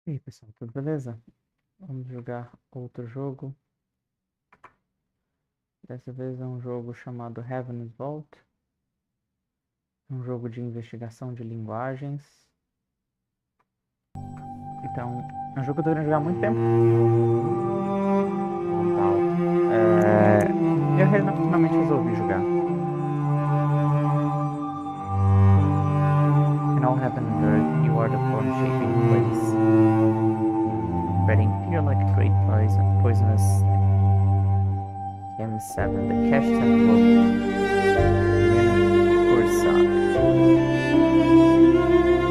E aí, pessoal, tudo beleza? Vamos jogar outro jogo. Dessa vez é um jogo chamado Heaven's Vault. Um jogo de investigação de linguagens. Então, é um jogo que eu tô querendo jogar há muito tempo. Muito alto. Eu finalmente resolvi jogar. In all heaven and earth, you are the form-shaping place. Spreading fear like a great poisonous M7, the Cash Temple Kursak.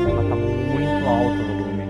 Ela tá muito alto o volume.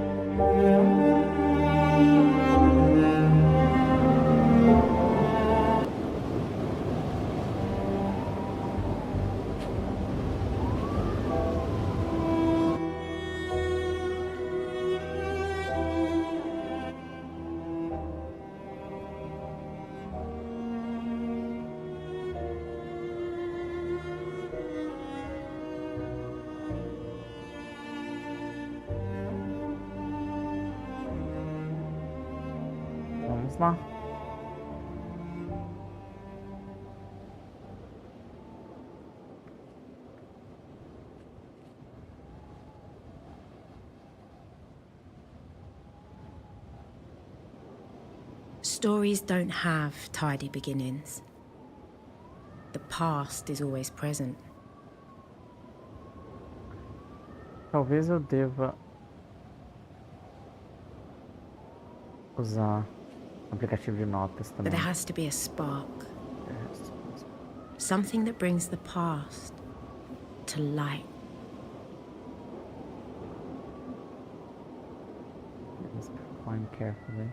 Vamos lá. Stories don't have tidy beginnings. The past is always present. Talvez eu deva usar aplicativo de notas But também. there has to be a spark. Something that brings the past to light. Let's climb carefully.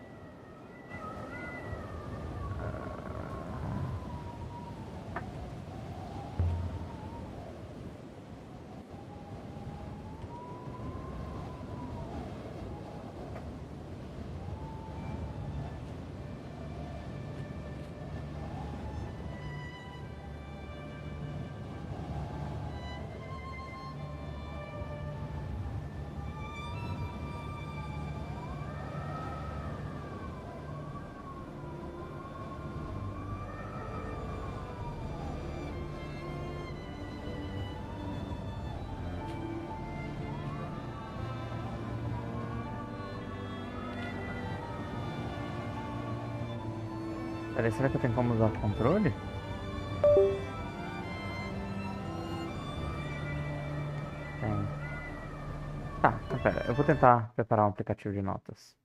Peraí, será que eu tenho como usar o controle? Tem. Tá, então pera, eu vou tentar preparar um aplicativo de notas.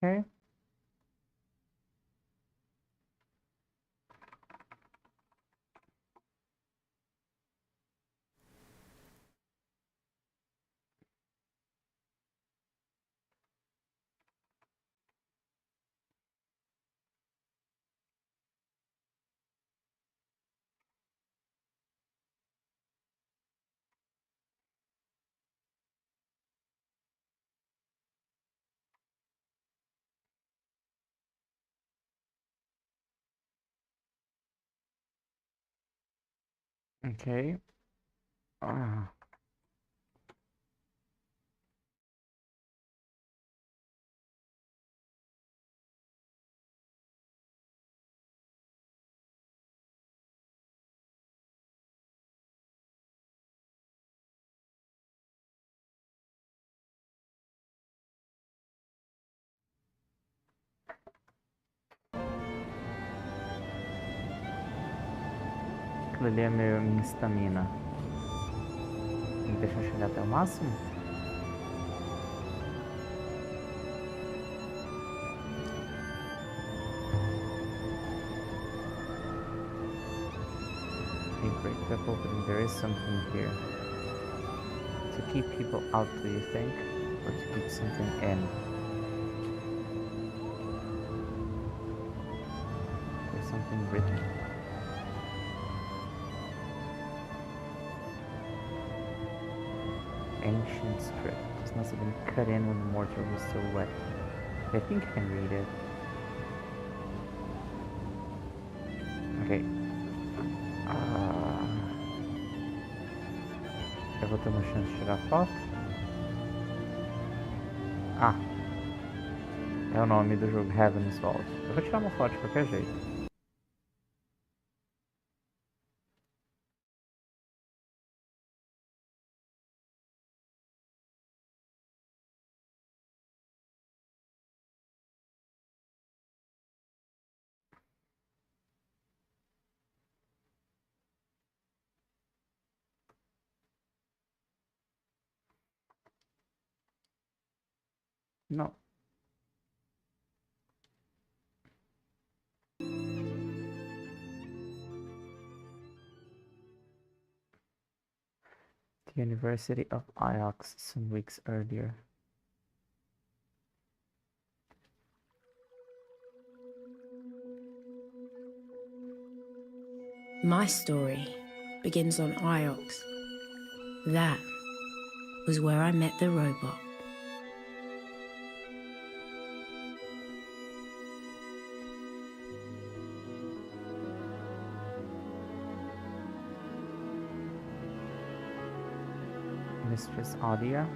Ok. Ok. Ah, aquilo ali é minha estamina. Tem que deixar chegar até o máximo? Ok, great. wake up opening. There is something here. To keep people out, do you think? Or to keep something in? There's something written. Ancient script. This must have been cut in when the mortar was still wet. I think I can read it. Ok. Eu vou ter uma chance de tirar foto. Ah. É o nome do jogo, Heaven's Vault. Eu vou tirar uma foto de qualquer jeito. Não. The University of Iox some weeks earlier. My story begins on Iox. That was where I met the robot. Mistress Adia.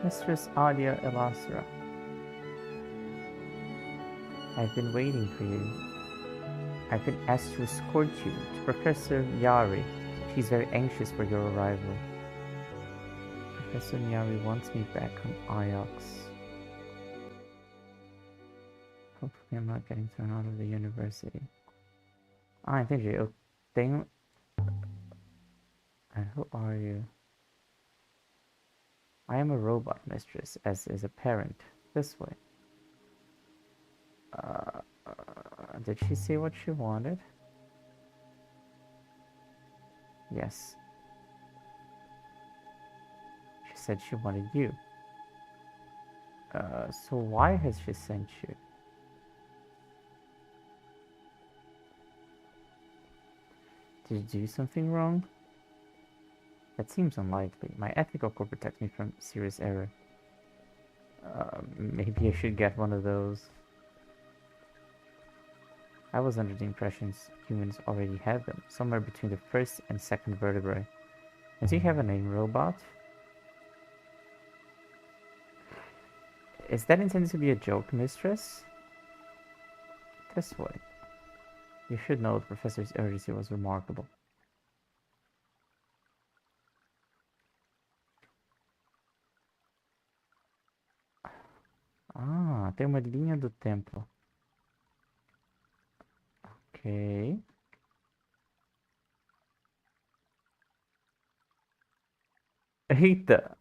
Mistress Adia Elasra. I've been waiting for you. I've been asked to escort you to Professor Yari. She's very anxious for your arrival. Professor Yari wants me back on Iox. Hopefully I'm not getting thrown out of the university. Ah, entendi. Eu tenho... Who are you? I am a robot, mistress, as is a parent. This way. Did she say what she wanted? Yes. She said she wanted you. So why has she sent you? Did you do something wrong? That seems unlikely. My ethical code protects me from serious error. Maybe I should get one of those. I was under the impression humans already had them, somewhere between the first and second vertebrae. Does he have a name, Robot? Is that intended to be a joke, mistress? This way. You should know the professor's urgency was remarkable. Ah, tem uma linha do tempo. Ok. Eita!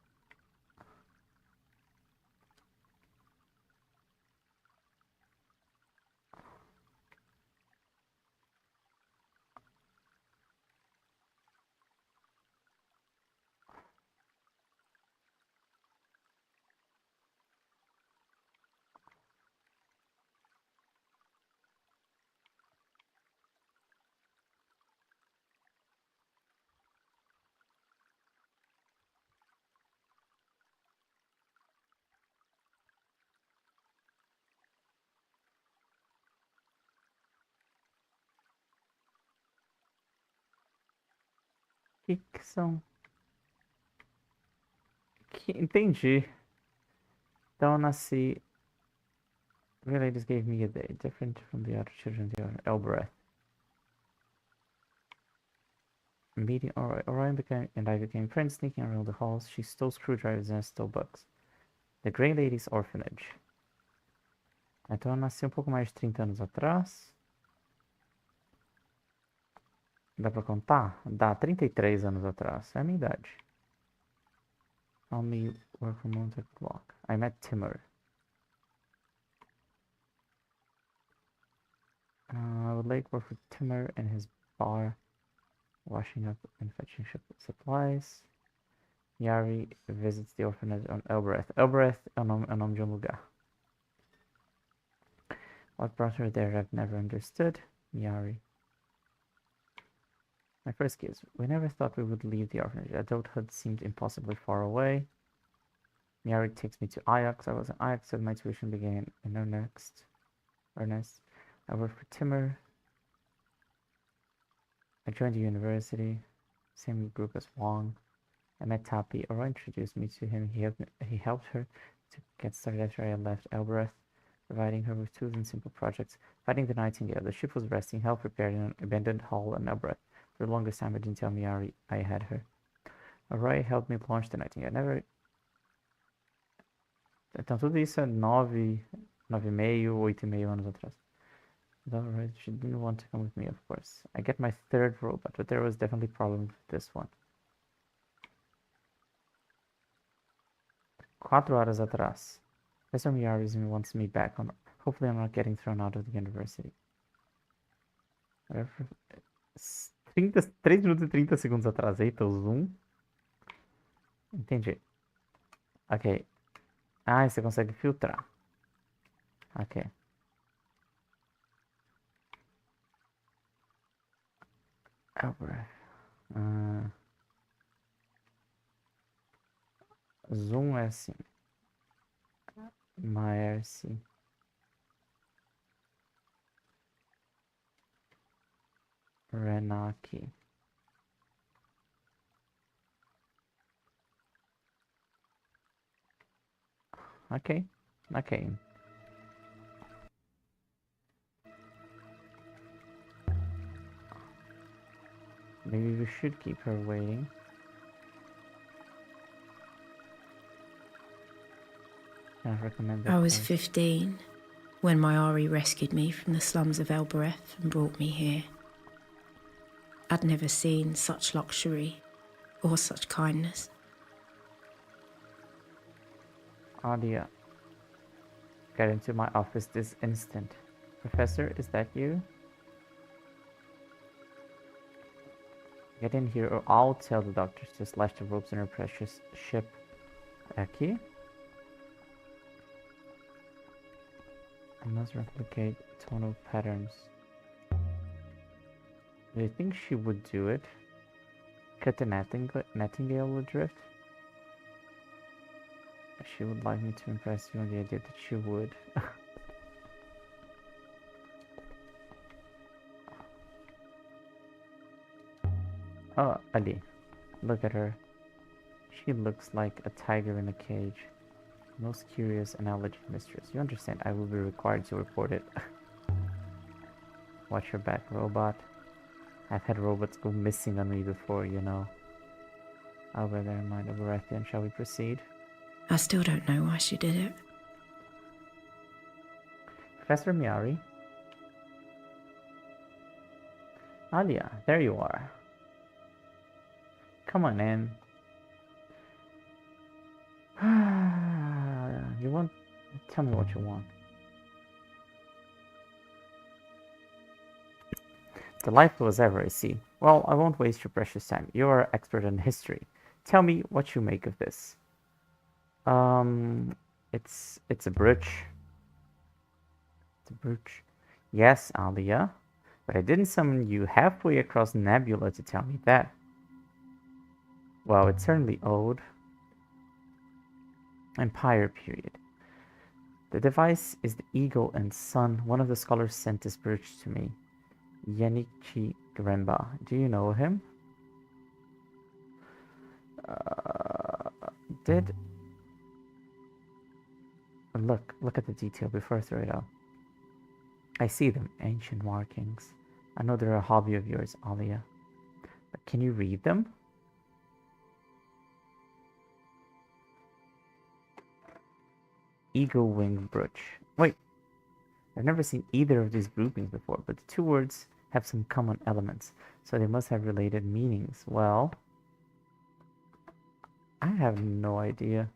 Que são? Entendi. Então eu nasci... Really, just gave me a day, different from the other children, the Elbereth. Meeting Orion and I became friends, sneaking around the halls. She stole screwdrivers and I stole books. The Grey Lady's Orphanage. Então eu nasci um pouco mais de 30 anos atrás. Dá pra contar? Dá, 33 anos atrás. É a minha idade. Found me work from Montauk Block. I met Timur. I would like work for Timur and his bar, washing up and fetching supplies. Yari visits the orphanage on Elbereth. Elbereth anom Jumuga. What brought her there I've never understood. Yari. My first kiss. We never thought we would leave the orphanage. Adulthood seemed impossibly far away. Yari takes me to Ajax. I was in Ajax, so my tuition began in earnest. I worked for Timur. I joined the university, same group as Wong. I met Tapi. Aurora introduced me to him. He helped her to get started after I left Elbereth, providing her with tools and simple projects. Fighting the Nightingale. The ship was resting, half repaired in an abandoned hull in Elbereth. For the longest time, I didn't tell Yari I had her. Aurora helped me launch the Nightingale. Então tudo isso é 9,5, 8,5 anos atrás. Alright, she didn't want to come with me, of course. I get my third robot, but there was definitely a problem with this one. 4 horas atrás. Professor Miyari wants me back on. Hopefully I'm not getting thrown out of the university. 3 minutos e 30 segundos atrás. Eita, o zoom. Entendi. Ok. Ah, você consegue filtrar. Ok. Zoom é assim. Maerce. Renaki. Okay. Okay. Maybe we should keep her waiting. I recommend that. I was 15 when Mayari rescued me from the slums of Elbereth and brought me here. I'd never seen such luxury or such kindness. Adia, get into my office this instant. Professor, is that you? Get in here or I'll tell the doctors to slash the ropes in her precious ship. Aki? I must replicate tonal patterns. Do you think she would do it? Cut the Nightingale adrift? She would like me to impress you on the idea that she would. Oh, Ali. Look at her. She looks like a tiger in a cage. Most curious analogy, mistress. You understand, I will be required to report it. Watch your back, robot. I've had robots go missing on me before, you know. I'll bear that in mind. Oberethian, shall we proceed? I still don't know why she did it. Professor Miyari? Alia, there you are. Come on in. You want? Tell me what you want. Delightful as ever, I see. Well, I won't waste your precious time. You're an expert in history. Tell me what you make of this. It's a brooch. It's a brooch. Yes, Alia. But I didn't summon you halfway across Nebula to tell me that. Well, it's certainly old. Empire period. The device is the eagle and sun. One of the scholars sent this brooch to me. Yenichi Gremba. Do you know him? Look at the detail before I throw it out. I see them, ancient markings. I know they're a hobby of yours, Alia. But can you read them? Eagle wing brooch. Wait, I've never seen either of these groupings before, but the two words have some common elements, so they must have related meanings. Well, I have no idea.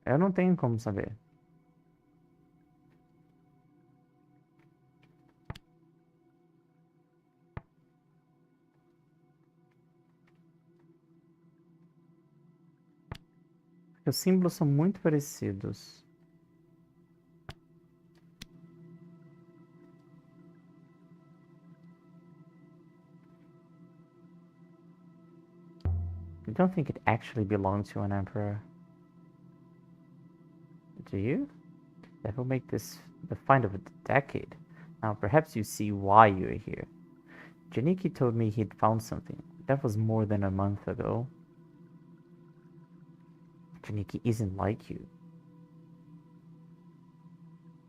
Eu não tenho como saber. Os símbolos são muito parecidos. I don't think it actually belonged to an emperor. Do you? That will make this the find of a decade. Now, perhaps you see why you're here. Janiki told me he'd found something. That was more than a month ago. Janiki isn't like you.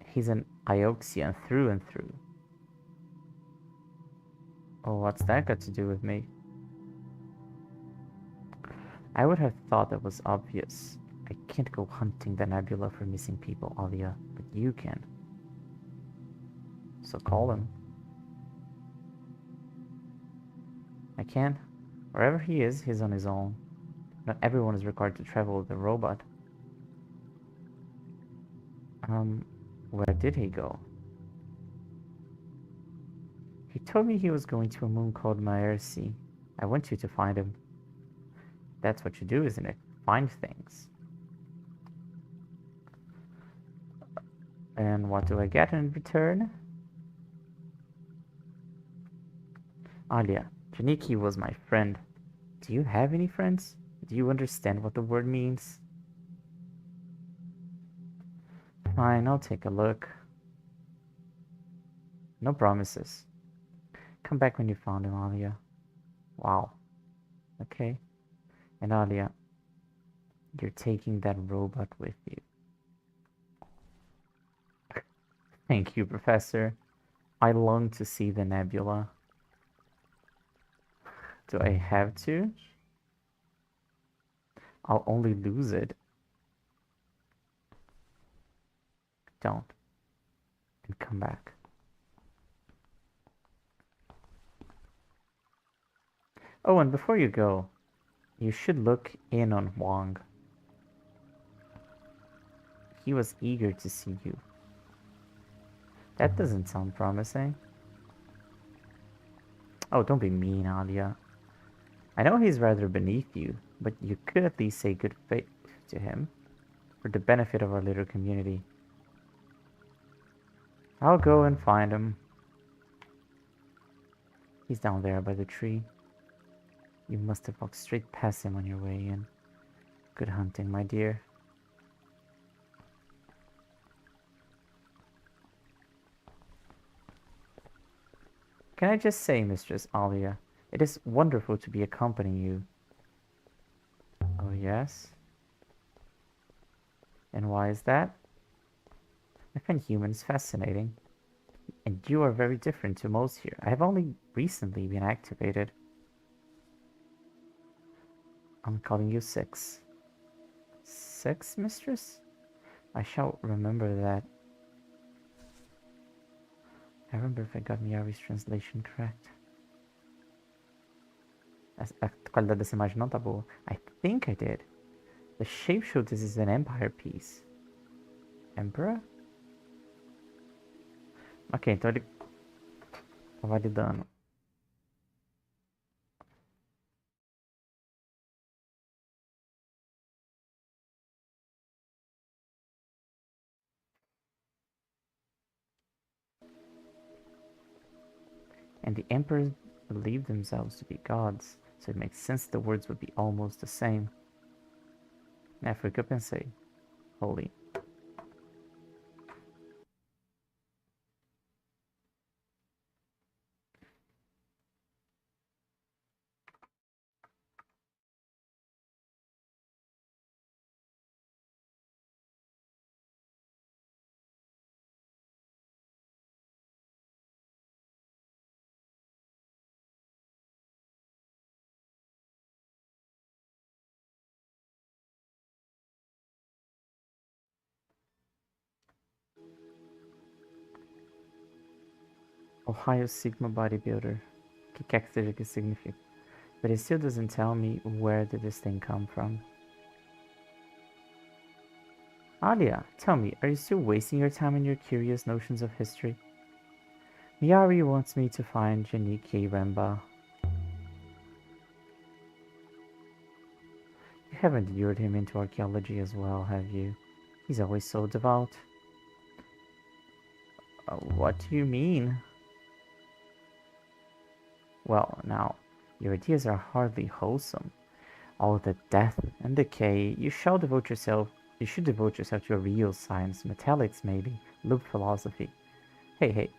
He's an Ioxian through and through. Oh, what's that got to do with me? I would have thought that was obvious. I can't go hunting the nebula for missing people, Alia, but you can. So call him. I can. Wherever he is, he's on his own. Not everyone is required to travel with a robot. Where did he go? He told me he was going to a moon called Maersi. I want you to find him. That's what you do, isn't it? Find things. And what do I get in return? Alia, Janiki was my friend. Do you have any friends? Do you understand what the word means? Fine, I'll take a look. No promises. Come back when you found him, Alia. Wow. Okay. And Alia, you're taking that robot with you. Thank you, Professor. I long to see the nebula. Do I have to? I'll only lose it. Don't. And come back. Oh, and before you go, you should look in on Wong. He was eager to see you. That doesn't sound promising. Oh, don't be mean, Alia. I know he's rather beneath you, but you could at least say good faith to him for the benefit of our little community. I'll go and find him. He's down there by the tree. You must have walked straight past him on your way in. Good hunting, my dear. Can I just say, Mistress Alia, it is wonderful to be accompanying you. Oh, yes? And why is that? I find humans fascinating. And you are very different to most here. I have only recently been activated. I'm calling you Six. Six, Mistress? I shall remember that. I remember if I got Miari's translation correct. A qualidade dessa imagem não tá boa. I think I did. The Shapeshifters is an Empire piece. Emperor? Ok, então ele tá validando. And the emperors believed themselves to be gods, so it makes sense the words would be almost the same. Foi o que eu pensei. Holy. Ohio Sigma Bodybuilder. O que quer que seja que significa. But it still doesn't tell me where did this thing come from. Alia, tell me, are you still wasting your time on your curious notions of history? Miyari wants me to find Janiki Remba. You haven't lured him into archaeology as well, have you? He's always so devout. What do you mean? Well, now, your ideas are hardly wholesome. All the death and decay, you should devote yourself to a real science, metallics maybe, loop philosophy. Hey,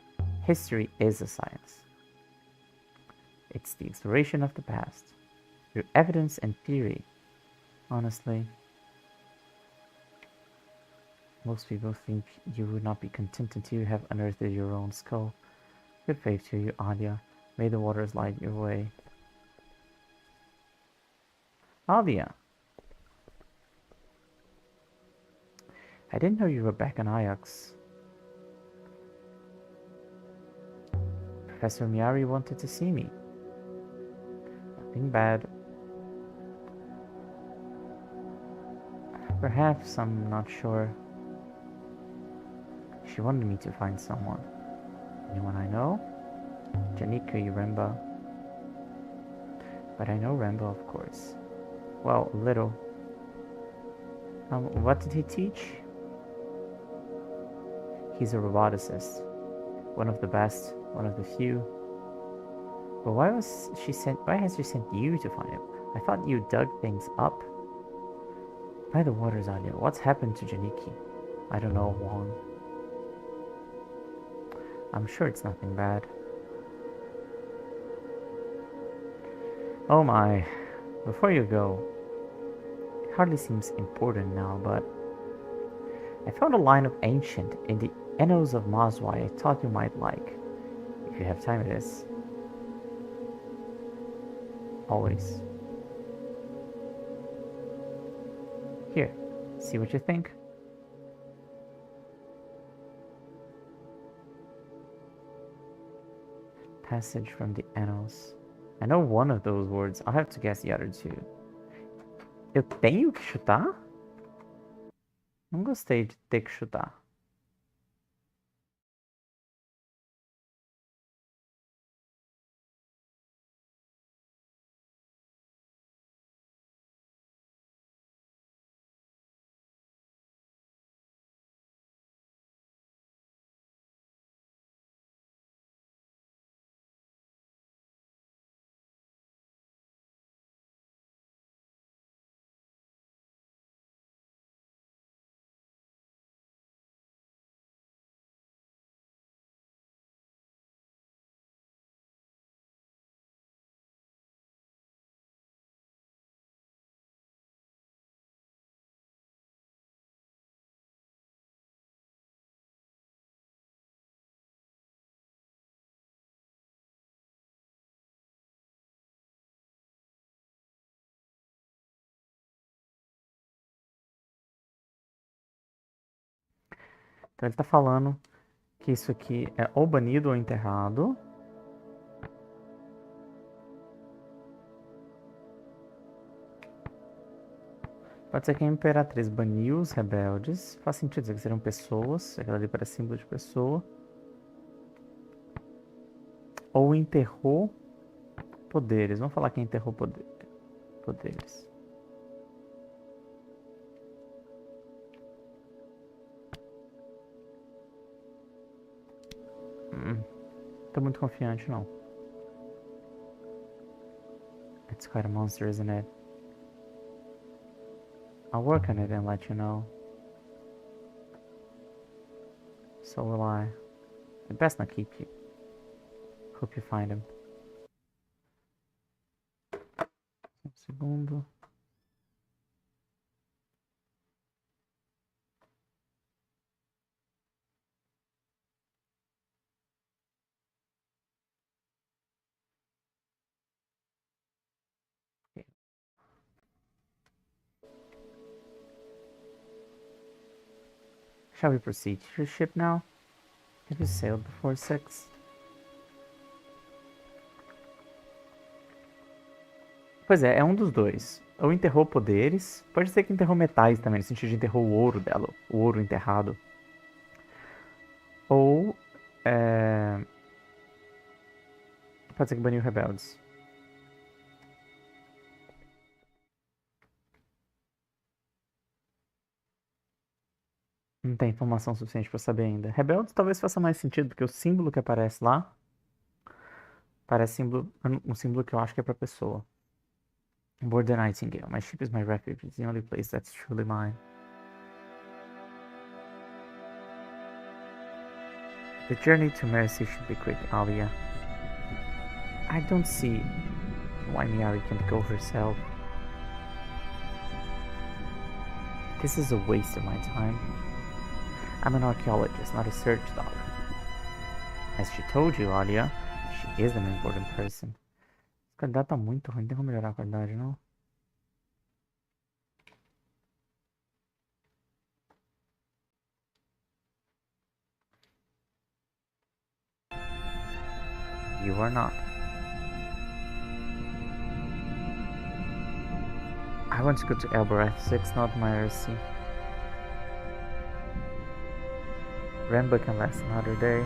history is a science. It's the exploration of the past, through evidence and theory. Honestly, most people think you would not be content until you have unearthed your own skull. Good faith to you, Alia. May the waters light your way. Alia! I didn't know you were back in Ajax. Professor Miyari wanted to see me. Nothing bad. Perhaps, I'm not sure. She wanted me to find someone. Anyone I know? Janika Remba. But I know Remba, of course. Well, a little. What did he teach? He's a roboticist. One of the best, one of the few. But why has she sent you to find him? I thought you dug things up. By the waters, Alia, what's happened to Janiki? I don't know, Wong. I'm sure it's nothing bad. Oh my. Before you go, it hardly seems important now, but I found a line of ancient in the Annals of Mazwai I thought you might like. If you have time, it is. Always. Here, see what you think. Passage from the Annals. I know one of those words. I'll have to guess the other two. Eu tenho que chutar? Não gostei de ter que chutar. Então ele tá falando que isso aqui é ou banido ou enterrado. Pode ser que a Imperatriz baniu os rebeldes. Faz sentido dizer que seriam pessoas. Aquela ali parece símbolo de pessoa. Ou enterrou poderes. Vamos falar que enterrou poderes. Tô muito confiante, não. It's quite a monster, isn't it? I'll work on it and let you know. So will I. I'd best not keep you. Hope you find him. Um segundo. Shall we proceed to your ship now? Have you sailed before 6? Pois é um dos dois. Ou enterrou poderes, pode ser que enterrou metais também, no sentido de enterrou o ouro dela, o ouro enterrado. Ou pode ser que baniu rebeldes. Não tem informação suficiente pra saber ainda. Rebeldes talvez faça mais sentido, porque o símbolo que aparece lá parece um símbolo que eu acho que é pra pessoa. Border Nightingale. My ship is my refuge. It's the only place that's truly mine. The journey to mercy should be quick, Alia. I don't see why Miari can't go herself. This is a waste of my time. I'm an archaeologist, not a search dog. As she told you, Alia, she is an important person. A qualidade tá muito ruim, não tem como melhorar a qualidade, não? You are not. I want to go to Elbereth 6, not Mercy. Remba can last another day.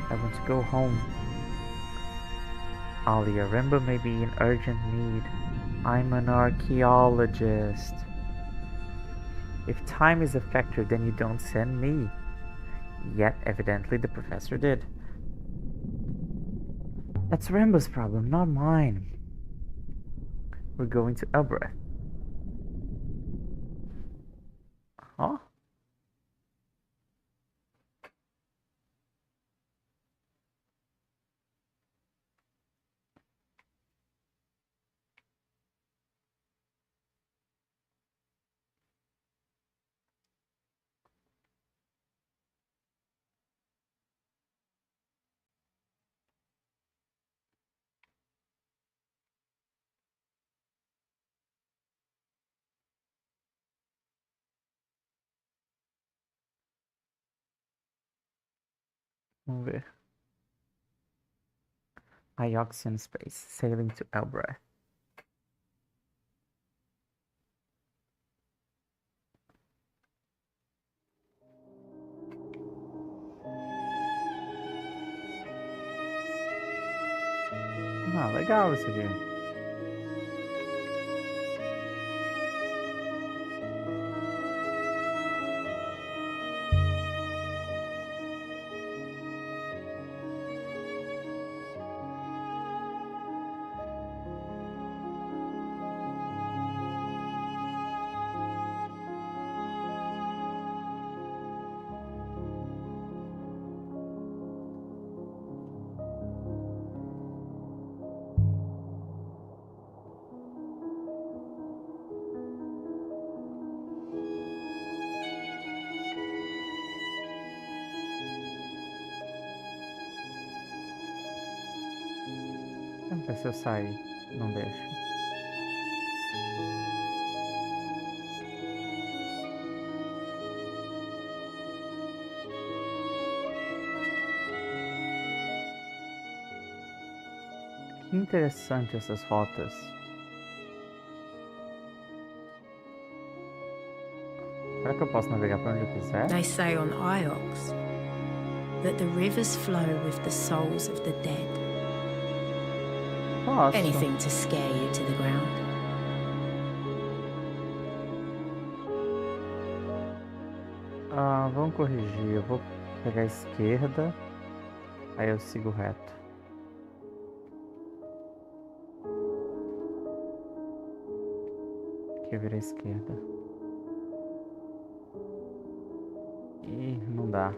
I want to go home. Alia, Remba may be in urgent need. I'm an archaeologist. If time is a factor, then you don't send me. Yet, evidently, the professor did. That's Remba's problem, not mine. We're going to Elbereth. Huh? Vamos ver. Ioxian Space, sailing to Elbereth. Ah, legal isso aqui. Vamos ver se eu sair. Não deixa. Que interessante essas rotas. Será que eu posso navegar para onde eu quiser? They say on Iox that the rivers flow with the souls of the dead. Posso. Anything to scare you to the ground. Vamos corrigir. Eu vou pegar a esquerda. Aí eu sigo reto. Aqui eu virei à esquerda. Ih, não dá.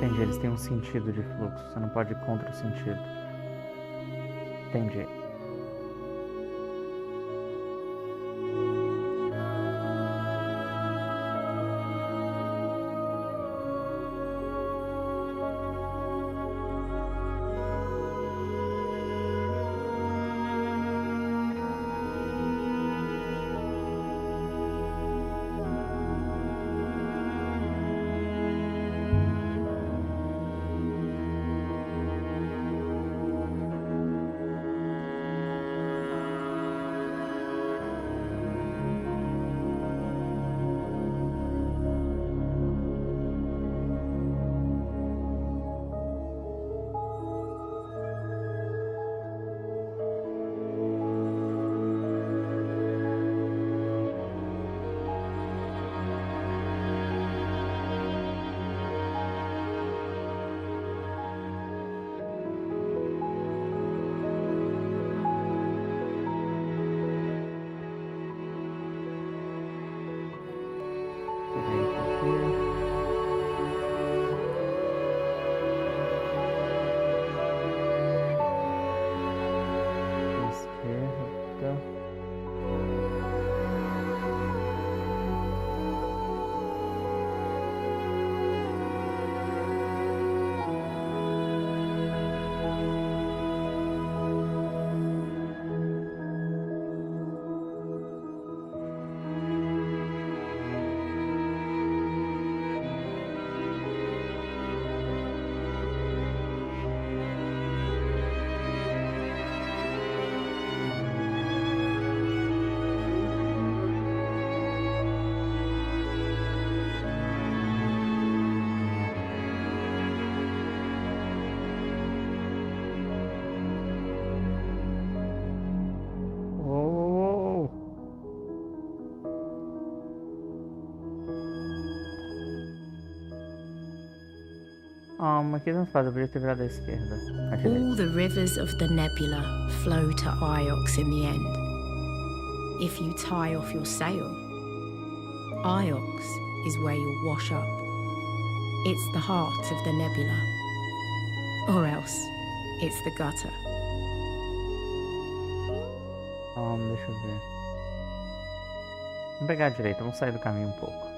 Entendi, eles têm um sentido de fluxo. Você não pode ir contra o sentido. Entendi. Aqui não faz, eu podia ter virado à esquerda. À direita. All the rivers of the nebula flow to Iox in the end. If you tie off your sail, Iox is where you'll wash up. It's the heart of the nebula. Or else, it's the gutter. Deixa eu ver. Vamos pegar a direita, vamos sair do caminho um pouco.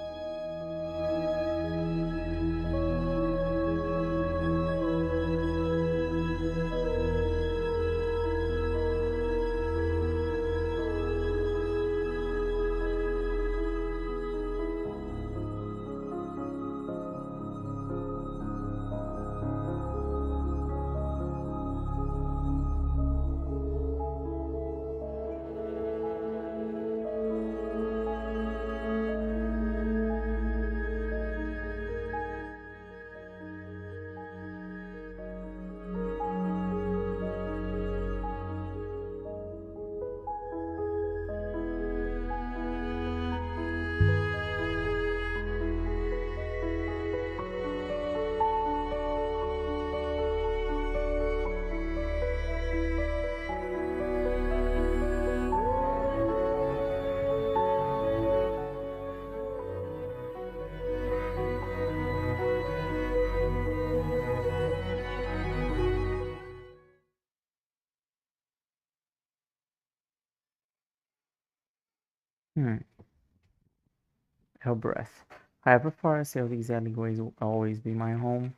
Hellbreath. However far I sail, these alleyways will always be my home.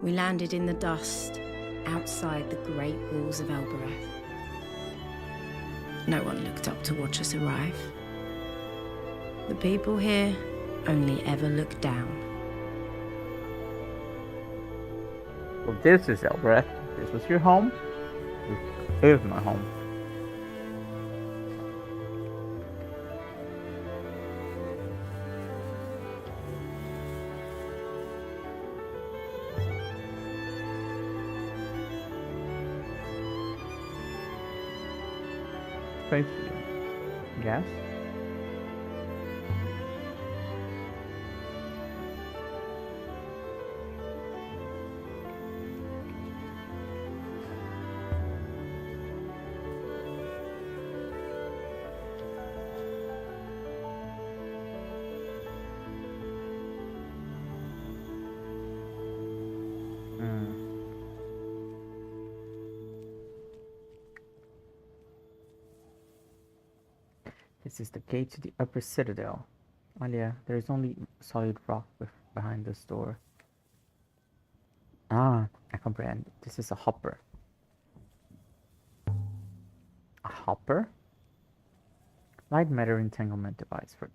We landed in the dust outside the great walls of Elbereth. No one looked up to watch us arrive. The people here only ever looked down. Well, this is Hellbreath. This was your home. This is my home. Thank you. Gas? This is the gate to the upper citadel. Well, yeah, there's only solid rock behind this door. Ah, I comprehend. This is a hopper. A hopper? Light matter entanglement device for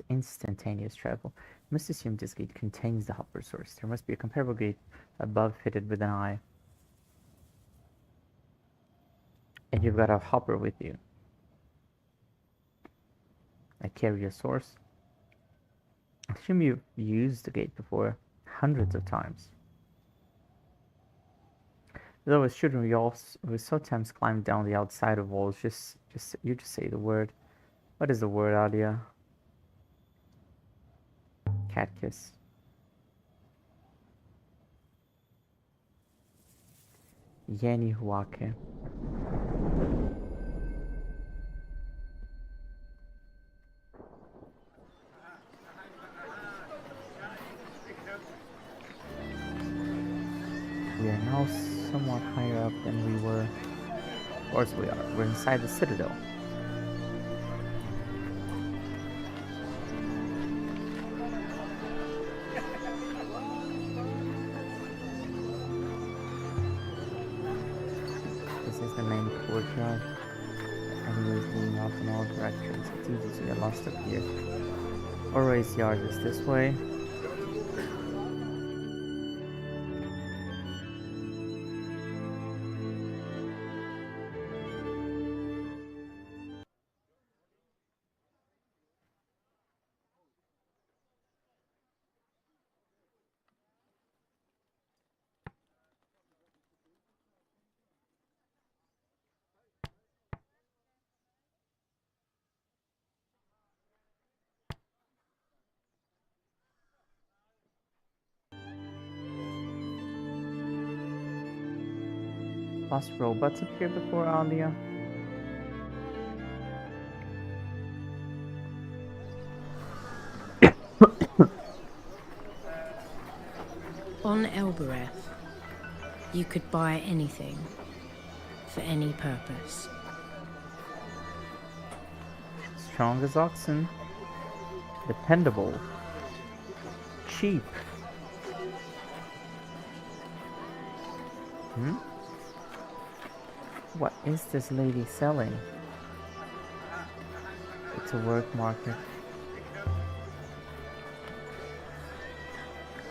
instantaneous travel. You must assume this gate contains the hopper source. There must be a comparable gate above fitted with an eye. And you've got a hopper with you. I carry a source. I assume you've used the gate before, hundreds of times. Though as children we sometimes climb down the outside of walls. You just say the word. What is the word, Adia? Cat kiss. Yeni Huake. We are now somewhat higher up than we were. Of course we are. We're inside the citadel. This is the main courtyard. Alleyways leading off in all directions. It's easy to get lost up here. Orway's yard is this way. Lost robots appear before Alia? On Elbereth, you could buy anything for any purpose. Strong as oxen. Dependable. Cheap. What is this lady selling? It's a work market.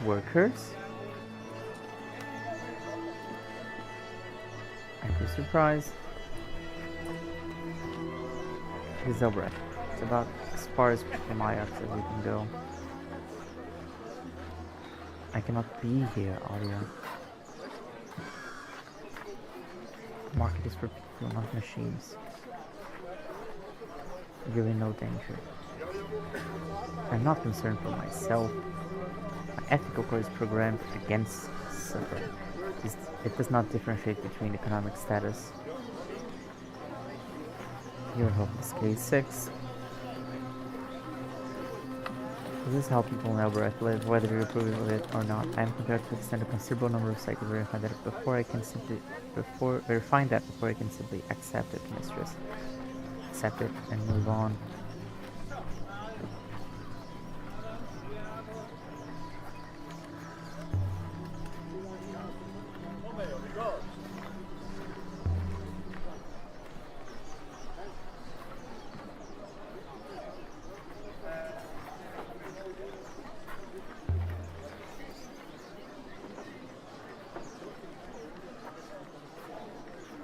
Workers? I'd be surprised. It's Elbereth. It's about as far as from Ajax as we can go. I cannot be here, Alia. The market is for people, not machines. You're in no danger. I'm not concerned for myself. My ethical code is programmed against suffering. It does not differentiate between economic status. You're a hopeless case. 6. Does this how people in Elbereth live, whether you approve of it or not? I am prepared to extend a considerable number of sites to verify that before I can simply accept it, mistress. Accept it and move on.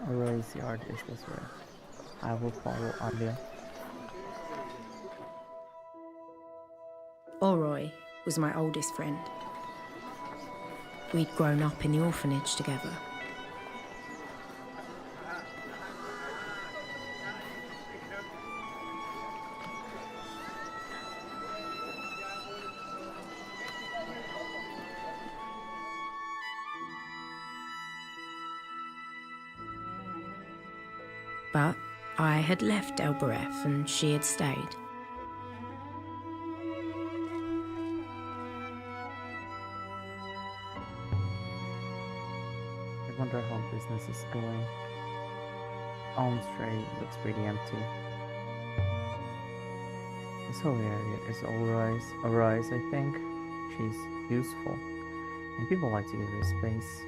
Roy's yard is this way. I will follow Alia. Oroy was my oldest friend. We'd grown up in the orphanage together. But I had left Elbereth and she had stayed. I wonder how business is going. Alms trade looks pretty empty. This whole area is Oroy's, I think. She's useful, and people like to give her space.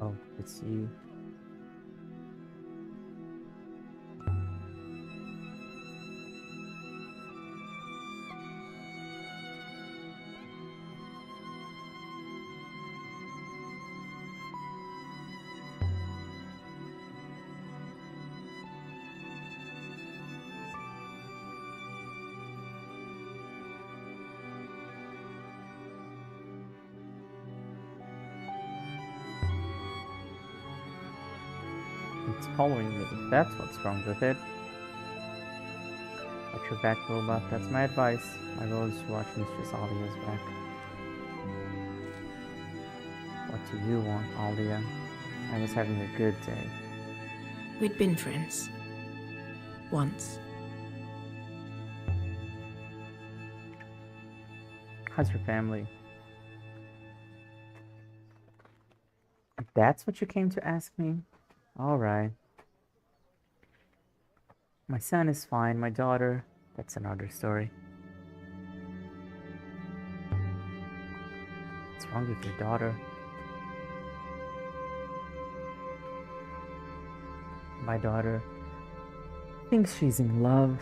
Oh, it's you. It's following me. That's what's wrong with it. Watch your back, robot. That's my advice. My role is to watch Mistress Alia's back. What do you want, Alia? I was having a good day. We'd been friends. Once. How's your family? That's what you came to ask me? Alright. My son is fine. My daughter, that's another story. What's wrong with your daughter? My daughter thinks she's in love.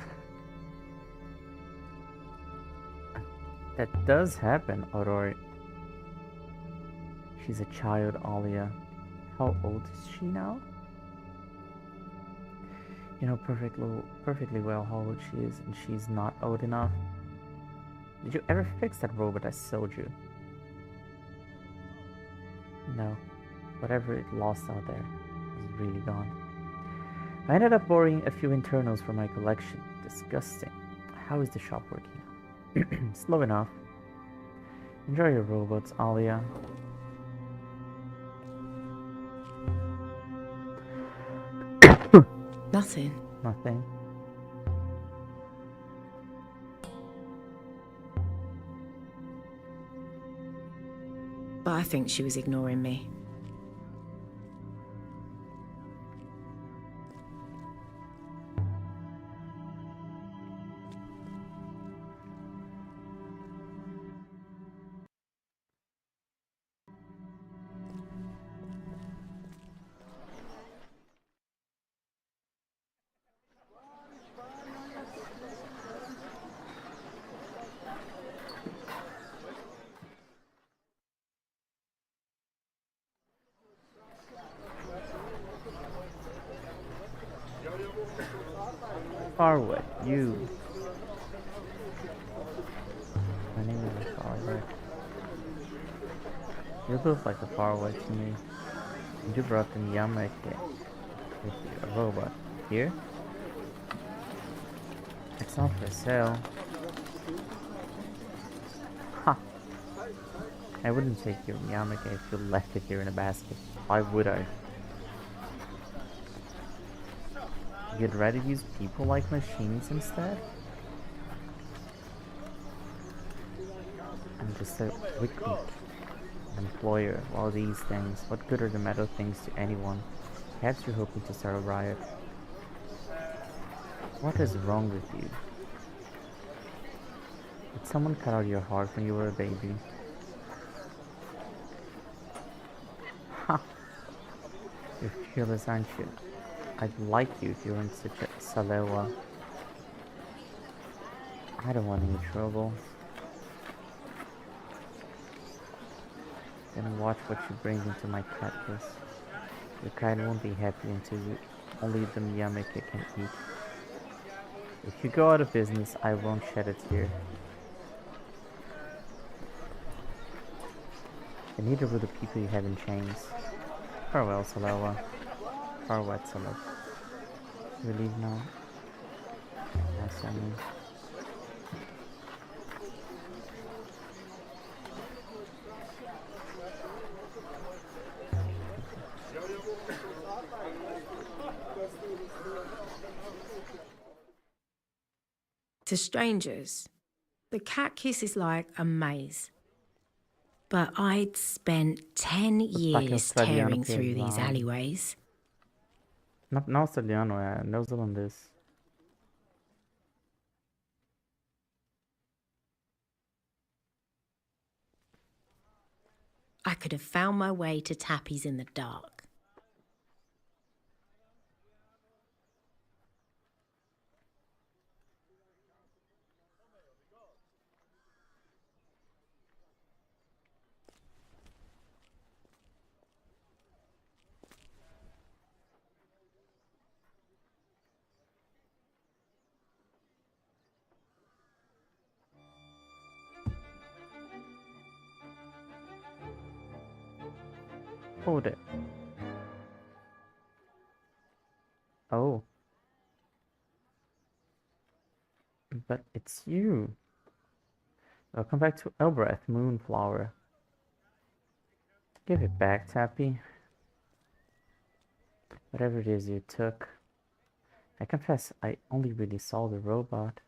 That does happen, Oroy. She's a child, Alia. How old is she now? You know perfectly well how old she is, and she's not old enough. Did you ever fix that robot I sold you? No. Whatever it lost out there is really gone. I ended up borrowing a few internals for my collection. Disgusting. How is the shop working? Slow enough. Enjoy your robots, Alia. Nothing. Nothing. But I think she was ignoring me. Farwood, you. My name is Farwood. You look like a Farwood to me. You brought the Yamake with you, a robot. Here? It's not for sale. Ha! I wouldn't take your Yamake if you left it here in a basket. Why would I? You'd rather use people like machines instead? I'm just a recruit, an employer. All these things, what good are the metal things to anyone? Perhaps you're hoping to start a riot. What is wrong with you? Did someone cut out your heart when you were a baby? Ha! You're fearless, aren't you? I'd like you if you weren't such a Salewa. I don't want any trouble. Then watch what you bring into my cat case. Your cat won't be happy until you only the Miyamake can eat. If you go out of business, I won't shed a tear. And neither will the people you have in chains. Farewell, Salawa. Farewell, Salak. You leave now? Yes, I mean. To strangers, the cat kiss is like a maze. But I'd spent 10 years tearing through these alleyways. Não australiano, é neozelandês. I could have found my way to Tappy's in the dark. Hold it. Oh. But it's you. Welcome back to Elbreth, Moonflower. Give it back, Tappy. Whatever it is you took. I confess, I only really saw the robot.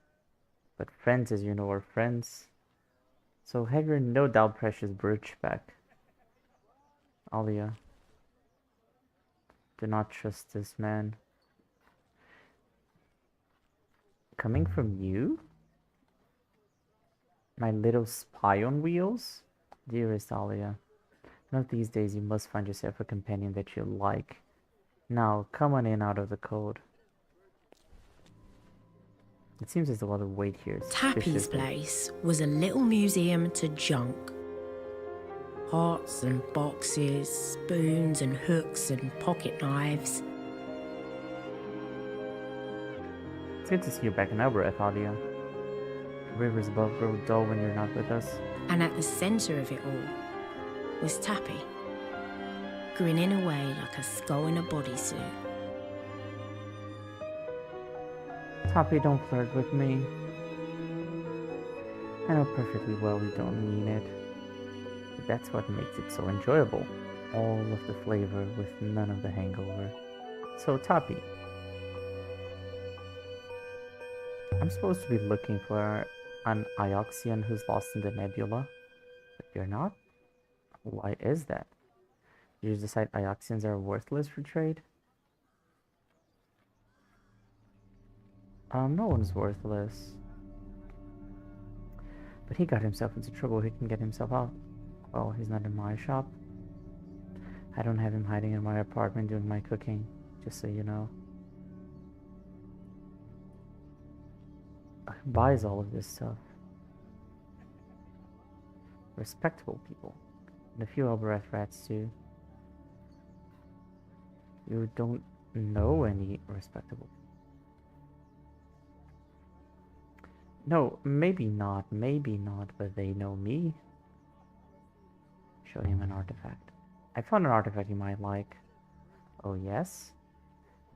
But friends, as you know, are friends. So have your no doubt precious brooch back. Alia. Do not trust this man. Coming from you? My little spy on wheels? Dearest Alia, one of these days you must find yourself a companion that you like. Now, come on in out of the cold. It seems as though all the wait here is Tappy's place was a little museum to junk. Pots and boxes, spoons and hooks and pocket knives. It's good to see you back in Elbereth, Alia. Rivers above grow dull when you're not with us. And at the centre of it all was Tappy, grinning away like a skull in a bodysuit. Tappy, don't flirt with me. I know perfectly well you don't mean it, but that's what makes it so enjoyable. All of the flavor with none of the hangover. So, Tappy, I'm supposed to be looking for an Ioxian who's lost in the nebula, but you're not? Why is that? You just decide Ioxians are worthless for trade? No one's worthless. But he got himself into trouble, he can get himself out. Well, he's not in my shop. I don't have him hiding in my apartment doing my cooking, just so you know. Who buys all of this stuff? Respectable people. And a few Elbereth rats too. You don't know any respectable. No, maybe not, but they know me. Show him an artifact. I found an artifact you might like. Oh yes?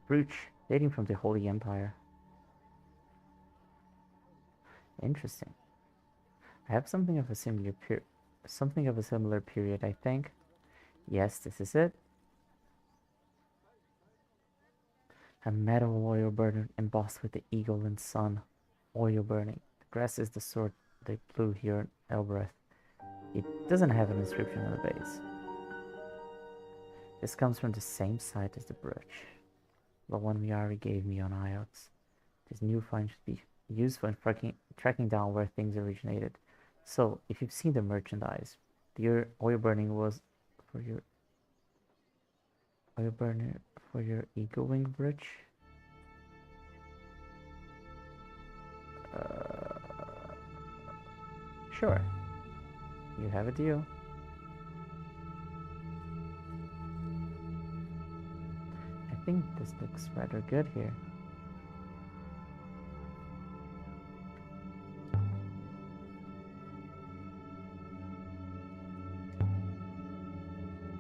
Brooch, dating from the Holy Empire. Interesting. I have something of a similar period, I think. Yes, this is it. A metal oil burner embossed with the eagle and sun. Oil burning. The grass is the sort they blew here in Elbereth. It doesn't have an inscription on the base. This comes from the same site as the brooch. The one Miari gave me on Iox. This new find should be useful in tracking down where things originated. So, if you've seen the merchandise, the oil burning was for your oil burner for your Eagle Wing brooch. Sure. You have a deal. I think this looks rather good here.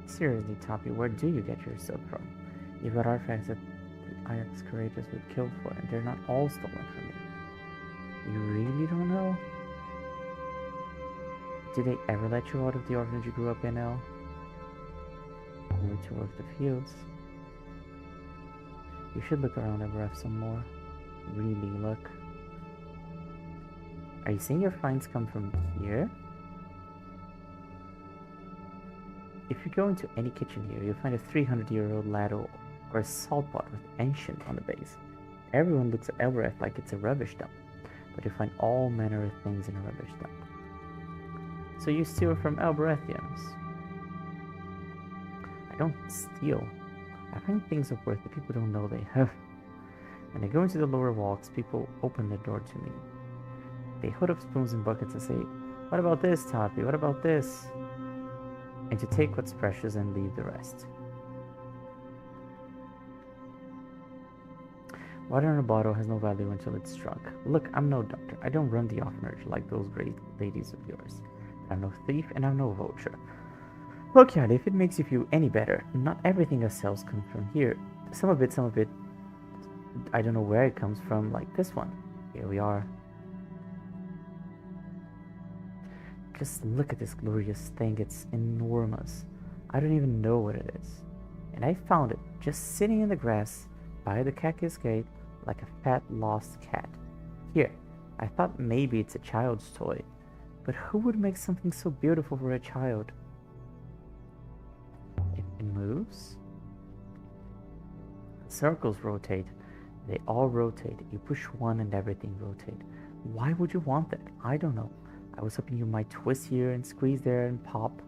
Seriously, Tappy, where do you get your silk from? You've got artifacts that the Iox Courageous would kill for, and they're not all stolen from you. You really don't know? Did they ever let you out of the orphanage you grew up in, El? Only to work the fields. You should look around Elbereth some more. Really look. Are you saying your finds come from here? If you go into any kitchen here, you'll find a 300-year-old ladle or a salt pot with ancient on the base. Everyone looks at Elbereth like it's a rubbish dump, but you'll find all manner of things in a rubbish dump. So you steal from Elberethians. I don't steal. I find things of worth that people don't know they have. When I go into the lower walks, people open the door to me. They hood up spoons and buckets and say, "What about this, Tappy? What about this?" And to take what's precious and leave the rest. Water in a bottle has no value until it's drunk. Look, I'm no doctor. I don't run the orphanage like those great ladies of yours. I'm no thief and I'm no vulture. Look, Yali, if it makes you feel any better, not everything us sells comes from here. Some of it, I don't know where it comes from, like this one. Here we are. Just look at this glorious thing, it's enormous. I don't even know what it is. And I found it just sitting in the grass by the Cactus Gate like a fat lost cat. Here, I thought maybe it's a child's toy. But who would make something so beautiful for a child? It moves. Circles rotate. They all rotate. You push one and everything rotates. Why would you want that? I don't know. I was hoping you might twist here and squeeze there and pop.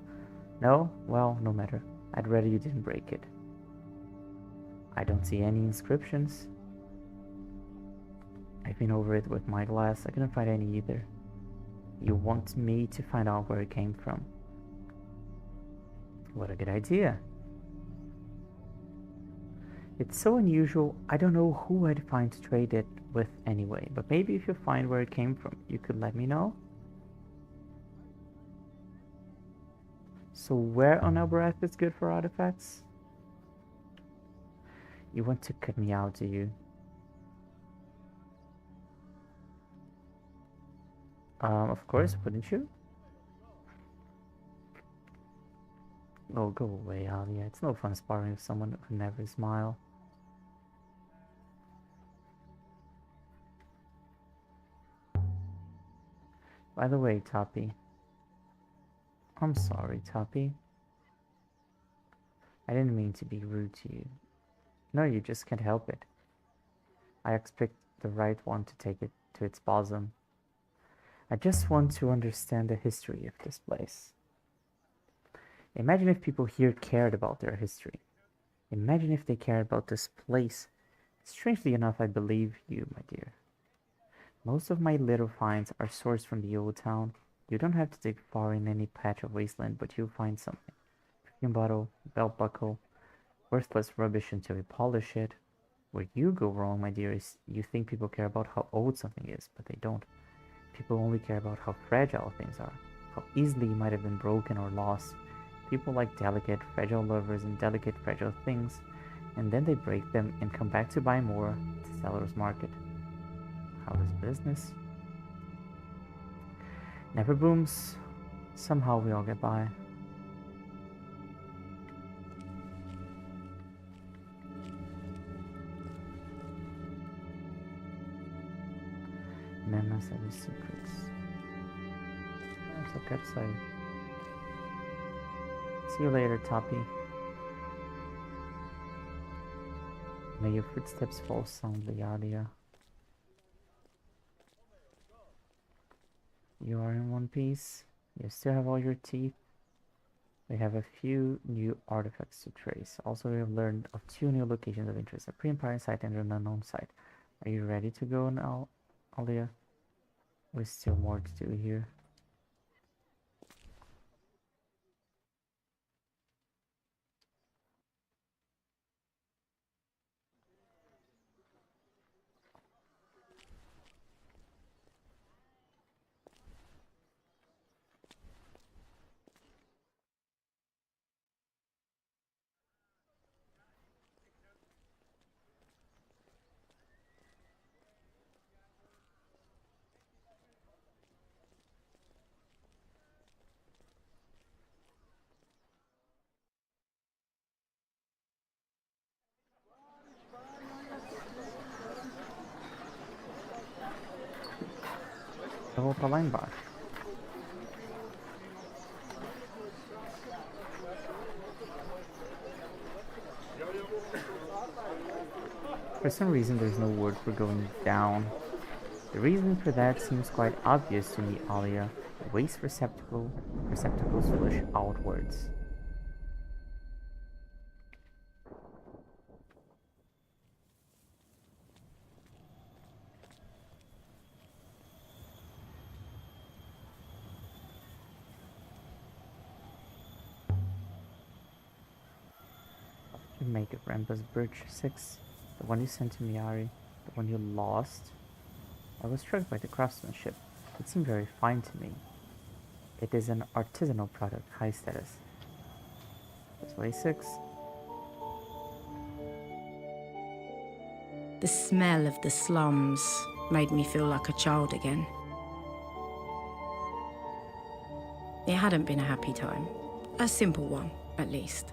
No? Well, no matter. I'd rather you didn't break it. I don't see any inscriptions. I've been over it with my glass. I couldn't find any either. You want me to find out where it came from. What a good idea. It's so unusual, I don't know who I'd find to trade it with anyway, but maybe if you find where it came from, you could let me know? So where on Elbereth is good for artifacts? You want to cut me out, do you? Of course, wouldn't you? Oh, go away, Alia. It's no fun sparring with someone who never smile. By the way, Toppy. I'm sorry, Toppy. I didn't mean to be rude to you. No, you just can't help it. I expect the right one to take it to its bosom. I just want to understand the history of this place. Imagine if people here cared about their history. Imagine if they cared about this place. Strangely enough, I believe you, my dear. Most of my little finds are sourced from the old town. You don't have to dig far in any patch of wasteland, but you'll find something. Perfume bottle, belt buckle, worthless rubbish until you polish it. Where you go wrong, my dear, is you think people care about how old something is, but they don't. People only care about how fragile things are, how easily you might have been broken or lost. People like delicate, fragile lovers and delicate, fragile things, and then they break them and come back to buy more at the seller's market. How is business? Never booms. Somehow we all get by. Memories of the secrets. That's okay, so see you later, Toppy. May your footsteps fall soundly, Alia. You are in one piece. You still have all your teeth. We have a few new artifacts to trace. Also, we have learned of 2 new locations of interest, a pre-Empire site and an unknown site. Are you ready to go now, Alia? There's still more to do here. Europa Leinbach. For some reason, there's no word for going down. The reason for that seems quite obvious to me, Alia. Waste receptacles flush outwards. You make it Ramba's Bridge 6, the one you sent to Miari, the one you lost. I was struck by the craftsmanship. It seemed very fine to me. It is an artisanal product, high status. This way 6. The smell of the slums made me feel like a child again. It hadn't been a happy time. A simple one, at least.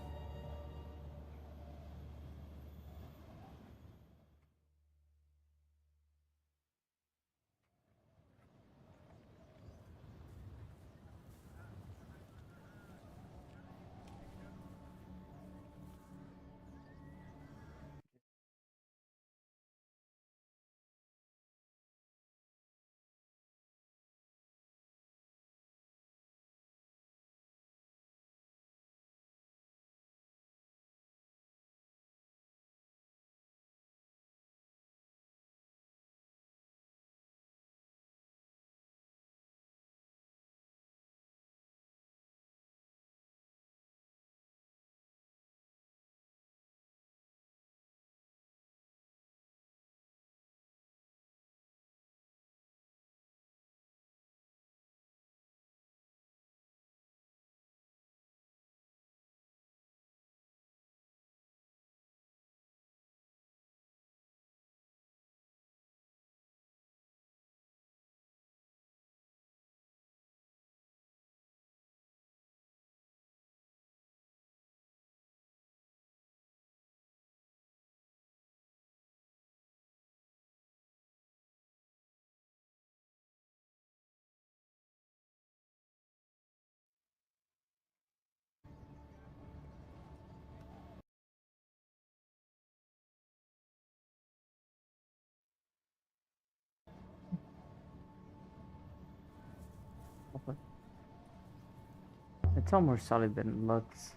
It's all more solid than it looks.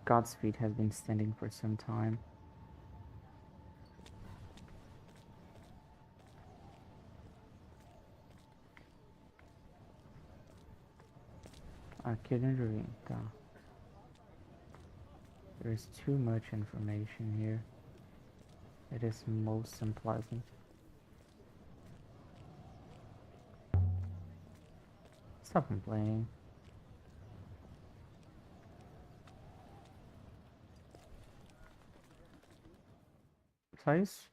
Godspeed has been standing for some time. Arqueología. There's too much information here. It is most unpleasant. Stop complaining. Place?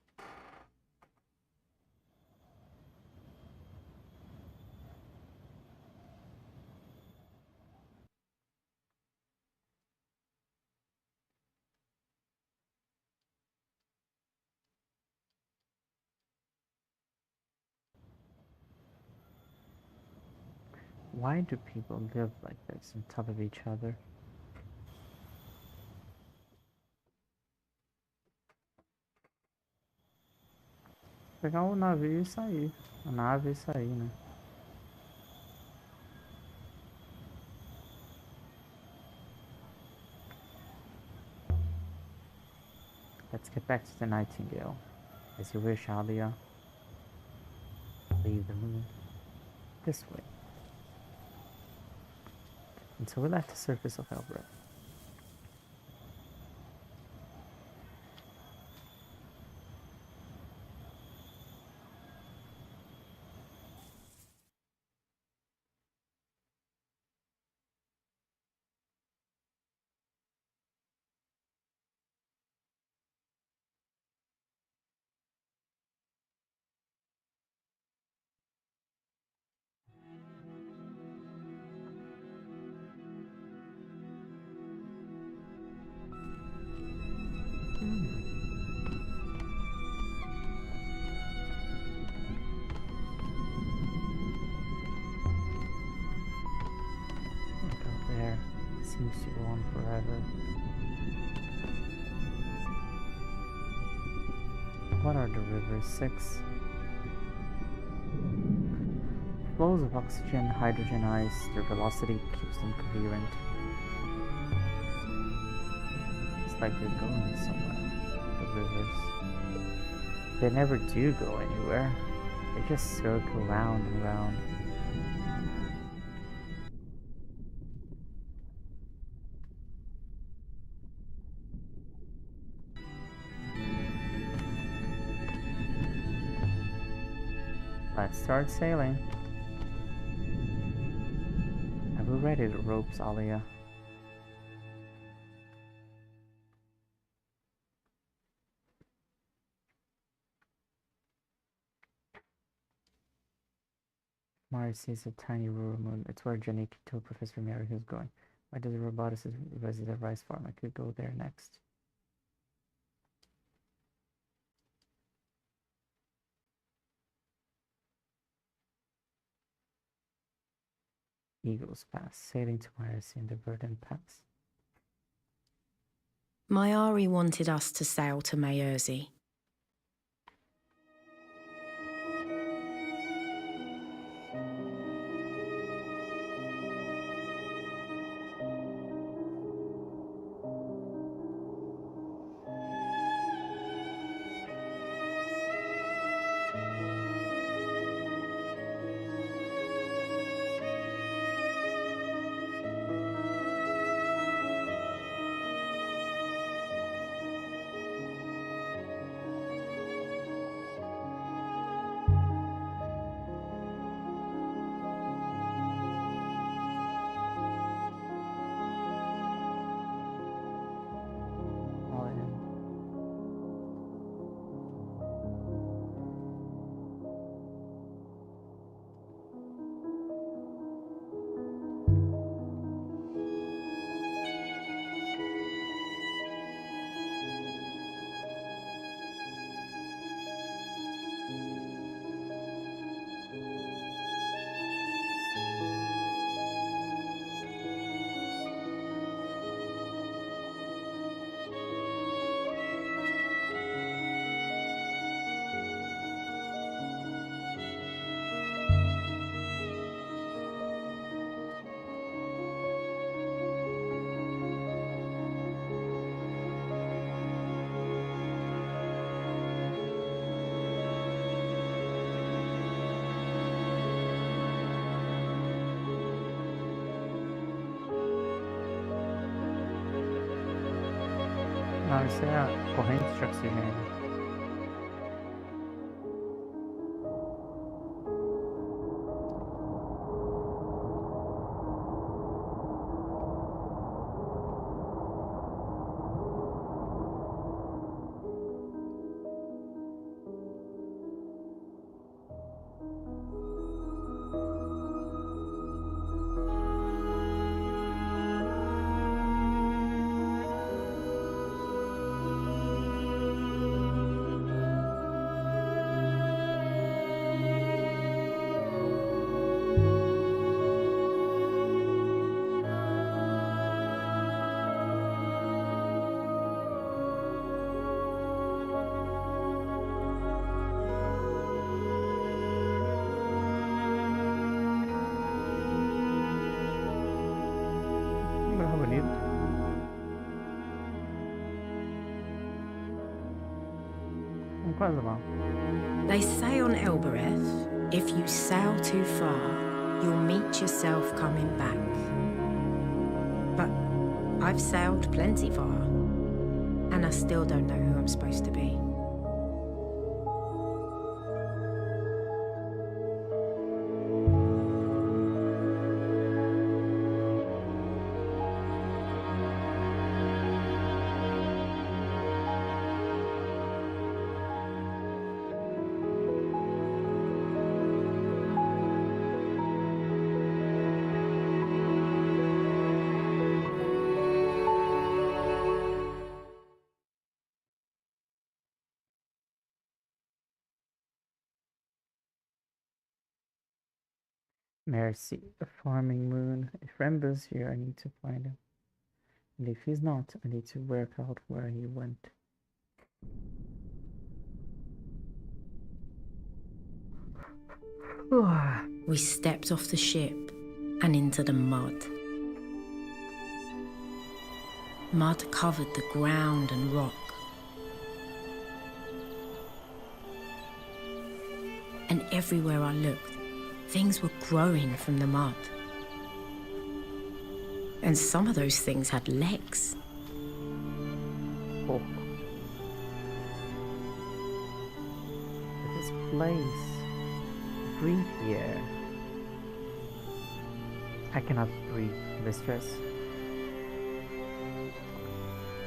Why do people live like this on top of each other? Pegar o navio e sair. A nave e sair, né? Let's get back to the Nightingale. As you wish, Alia. Leave the moon. This way. Until we left the surface of Elbreth. Look out there. It seems to go on forever. What are the rivers? 6. Flows of oxygen, hydrogen, ice. Their velocity keeps them coherent. It's like they're going somewhere. The rivers. They never do go anywhere. They just circle round and round. Let's start sailing. Are we ready to ropes, Alia? Mari sees a tiny rural moon. It's where Janiki told Professor Mary he was going. Why does the roboticist visit a rice farm? I could go there next. Eagles Pass, sailing to Myrcy and the Verdant Pass. Mayari wanted us to sail to Maerzi. Não, isso é a corrente de oxigênio. Lugar bonito. Vamos quase lá. They say on Elbereth, if you sail too far, you'll meet yourself coming back. But I've sailed plenty far, and I still don't know who I'm supposed to be. Mercy, a farming moon. If Rembo's here, I need to find him. And if he's not, I need to work out where he went. We stepped off the ship and into the mud. Mud covered the ground and rock. And everywhere I looked, things were growing from the mud. And some of those things had legs. Oh. This place. Breathe here. I cannot breathe in this stress.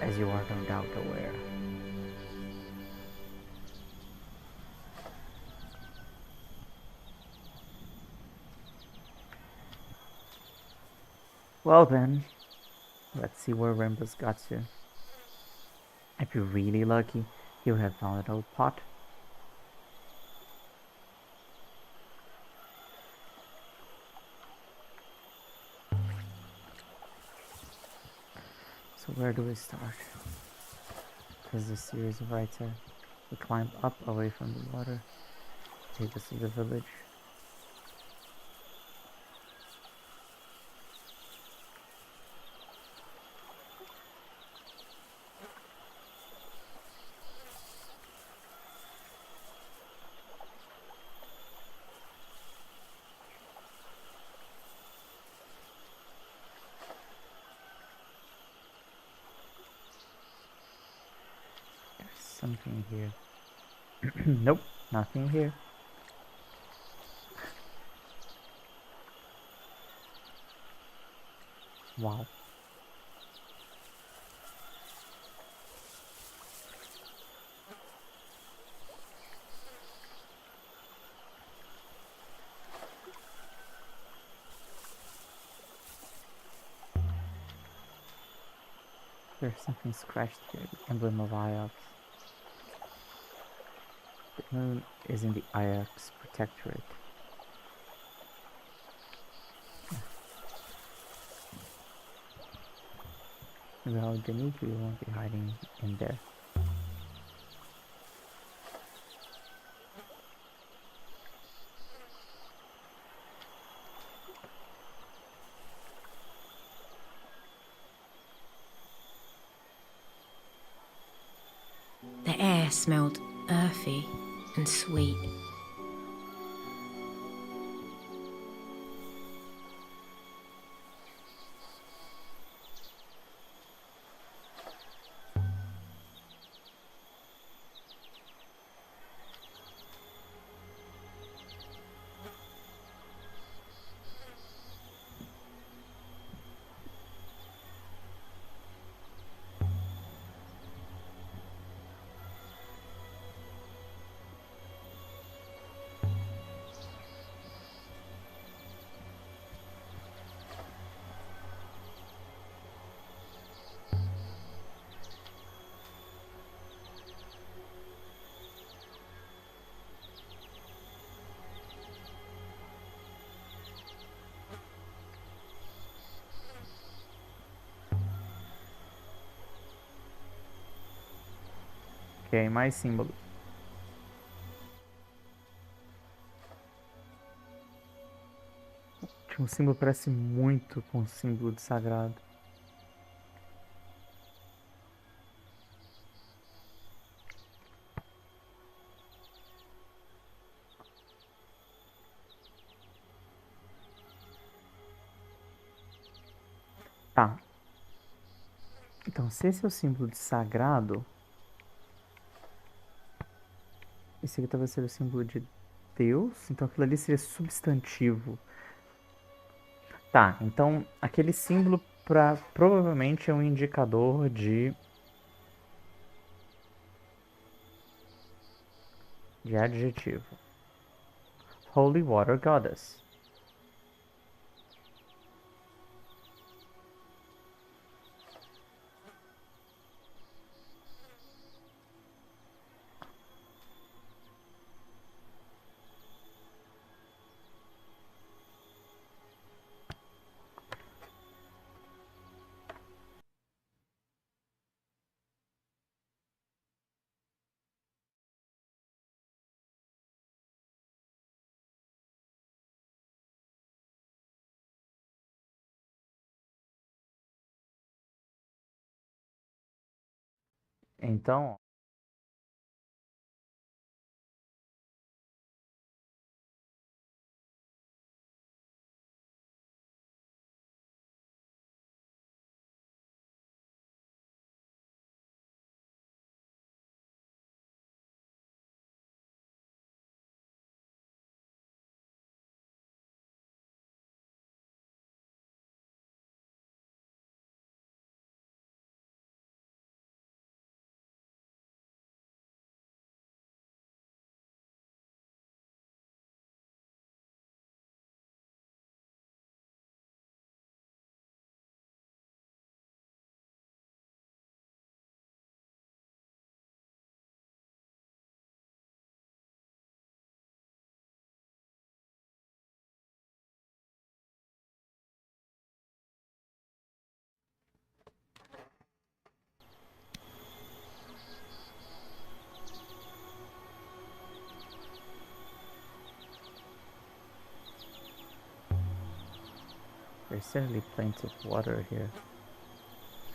As you are no doubt aware. Well then, let's see where Rembo's got to. If you're really lucky, you'll have found an old pot. So where do we start? There's a series of rights here. We climb up away from the water, take us to the village. Something here. Nope, nothing here. Wow. There's something scratched here, the emblem of Iox. The moon is in the Iox Protectorate. Well, Dimitri won't be hiding in there. The air smelled earthy and sweet. Ok, mais símbolos. Um símbolo parece muito com o símbolo de sagrado. Tá. Então, se esse é o símbolo de sagrado, esse aqui talvez seja o símbolo de Deus. Então, aquilo ali seria substantivo. Tá, então aquele símbolo provavelmente é um indicador de adjetivo. Holy Water Goddess. Então, there's certainly plenty of water here.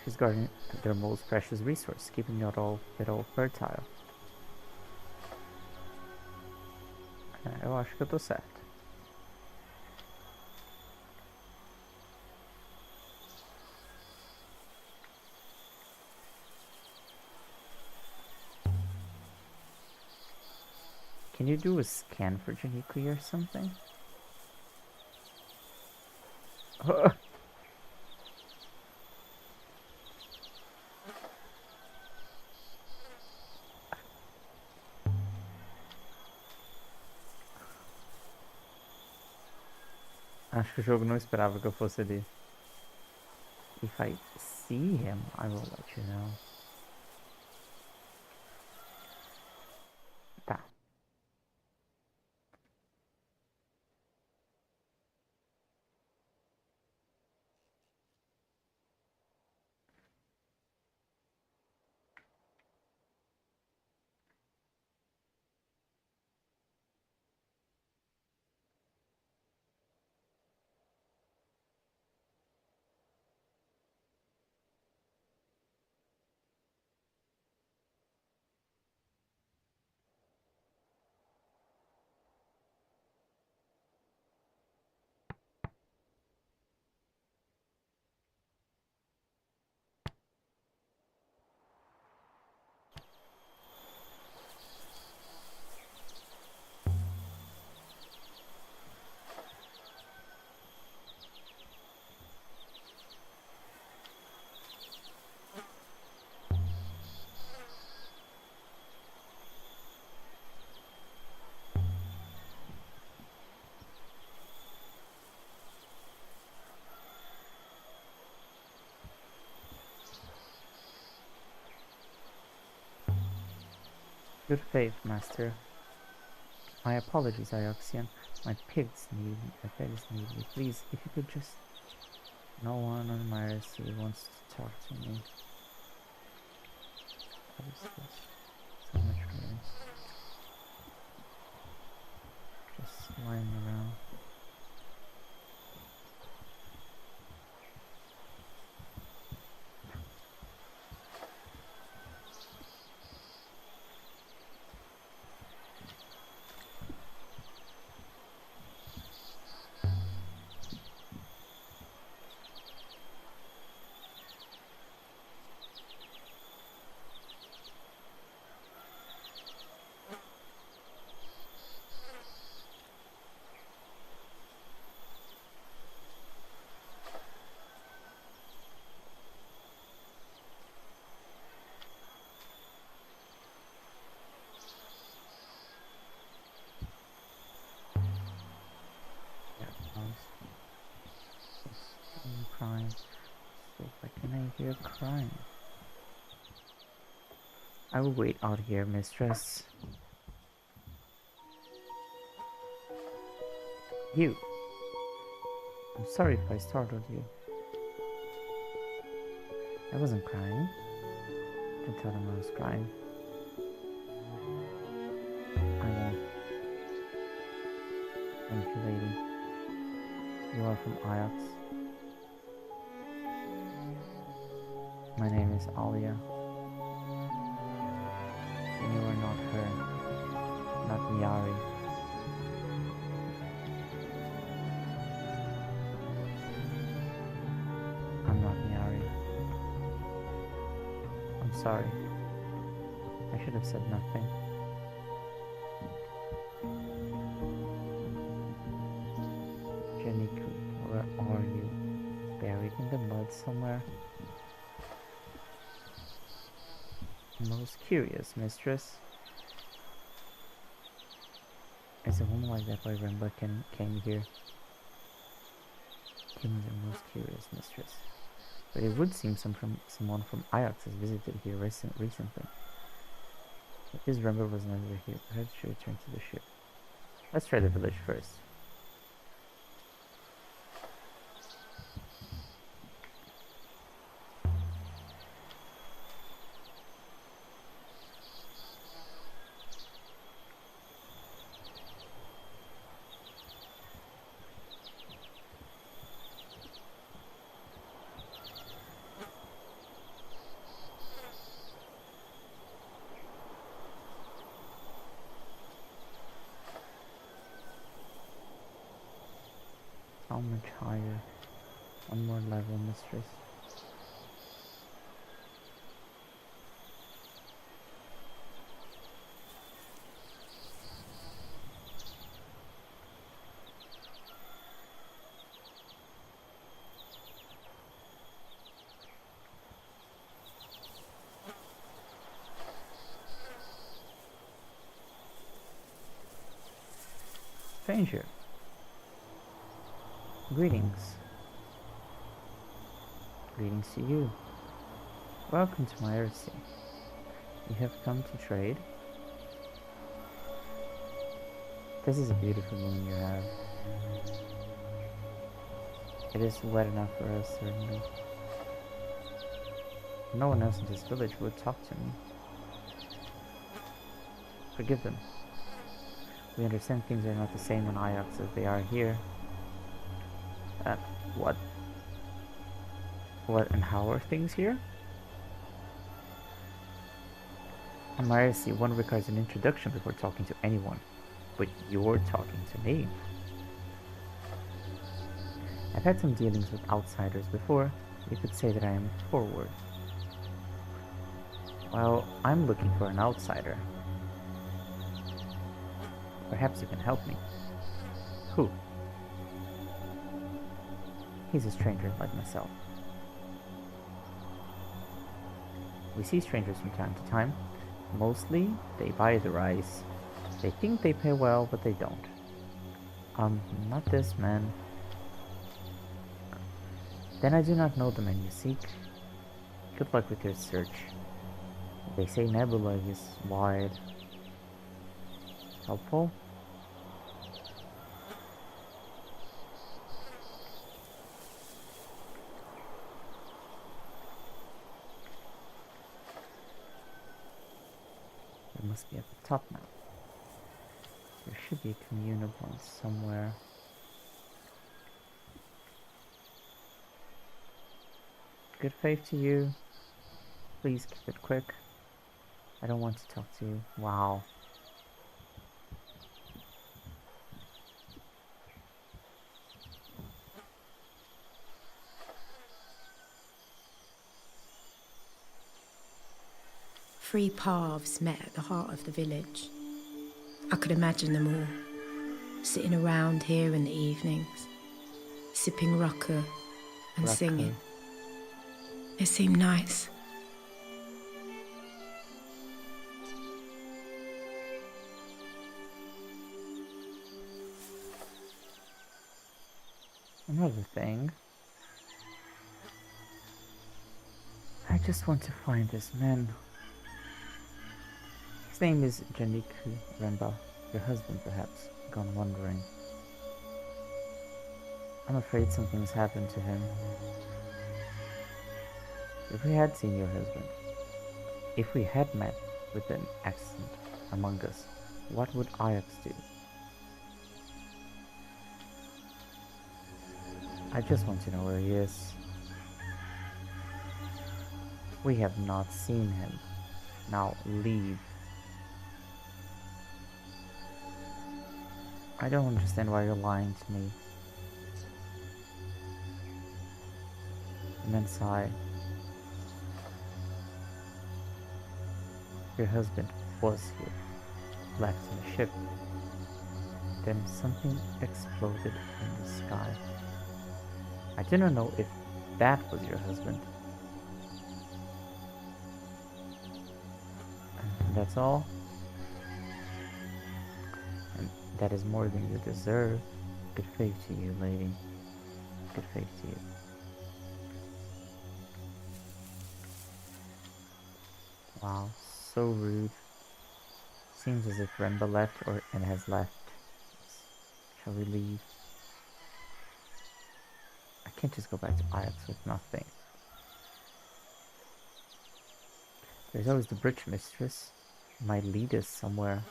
She's guarding their most precious resource, keeping it all fertile. Eu acho que eu tô certo. Can you do a scan for Janikli or something? Acho que o jogo não esperava que eu fosse ali. If I see him, I will let you know. Tá. Good faith, master. My apologies, Ioxian. My pigs need me. Please, if you could just... No one on Mercy wants to talk to me. What is this? lying around. Crying. So why can I hear crying? I will wait out here, mistress. You. I'm sorry if I startled you. I wasn't crying. Don't tell them I was crying. I won't. Thank you, lady. You are from Ajax. My name is Alia. And you are not her. Not Nyari. I'm not Nyari. I'm sorry. I should have said nothing. Janiku, where are you? Buried in the mud somewhere? Most curious, mistress. Is a woman like that why Remba came here? Kim is the most curious, mistress. But it would seem someone from Ajax has visited here recently. But this Remba was never here. Perhaps she returned to the ship. Let's try the village first. How much higher? One more level, mistress. Stranger. Greetings. Greetings to you. Welcome to my Earthsea. You have come to trade. This is a beautiful moon you have. It is wet enough for us, certainly. No one else in this village would talk to me. Forgive them. We understand things are not the same in Ajax as they are here. What? What and how are things here? On Earthsea, one requires an introduction before talking to anyone. But you're talking to me. I've had some dealings with outsiders before. You could say that I am forward. Well, I'm looking for an outsider. Perhaps you can help me. Who? He's a stranger like myself. We see strangers from time to time. Mostly, they buy the rice. They think they pay well, but they don't. Not this man. Then I do not know the man you seek. Good luck with your search. They say Nebula is wide. Helpful? It must be at the top now. There should be a communable somewhere. Good faith to you. Please keep it quick. I don't want to talk to you. Wow. Three paths met at the heart of the village. I could imagine them all, sitting around here in the evenings, sipping rucker and singing. It seemed nice. Another thing. I just want to find this man. His name is Janiku Renba, your husband perhaps, gone wandering. I'm afraid something's happened to him. If we had seen your husband, if we had met with an accident among us, what would Ajax do? I just want to know where he is. We have not seen him. Now leave. I don't understand why you're lying to me. And then sigh. Your husband was here, left in a ship. Then something exploded in the sky. I do not know if that was your husband. And that's all. And that is more than you deserve. Good faith to you, lady. Good faith to you. Wow, so rude. Seems as if Renba left and has left. Shall we leave? I can't just go back to Ajax with nothing. There's always the bridge mistress. She might lead us somewhere.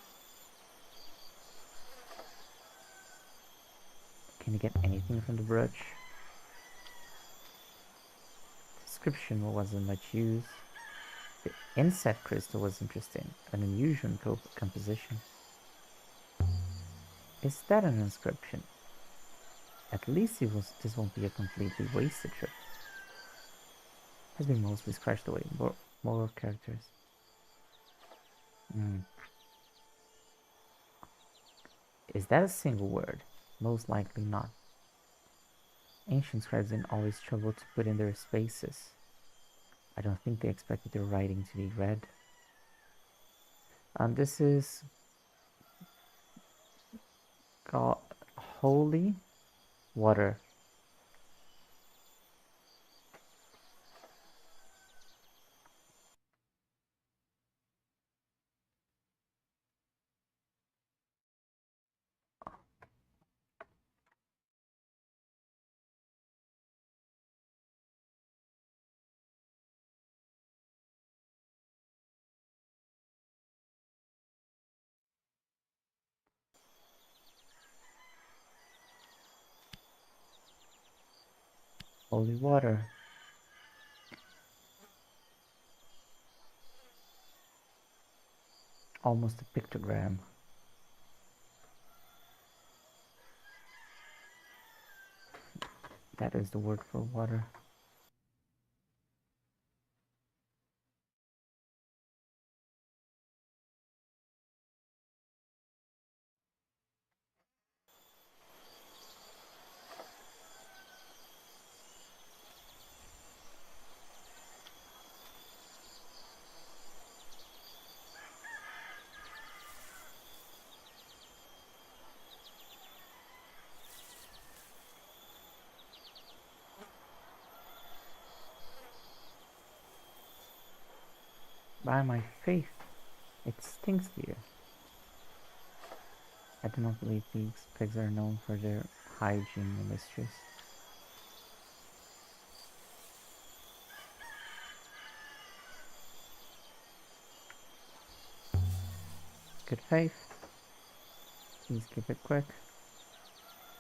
Can you get anything from the bridge? Description wasn't much use. The inset crystal was interesting, an unusual composition. Is that an inscription? At least this won't be a completely wasted trip. Has been mostly scratched away. More characters. Is that a single word? Most likely not. Ancient scribes didn't always trouble to put in their spaces. I don't think they expected their writing to be read. This is called holy water. Holy water. Almost a pictogram. That is the word for water. By my faith, it stinks here. I do not believe these pigs are known for their hygiene, mistress. Good faith. Please keep it quick.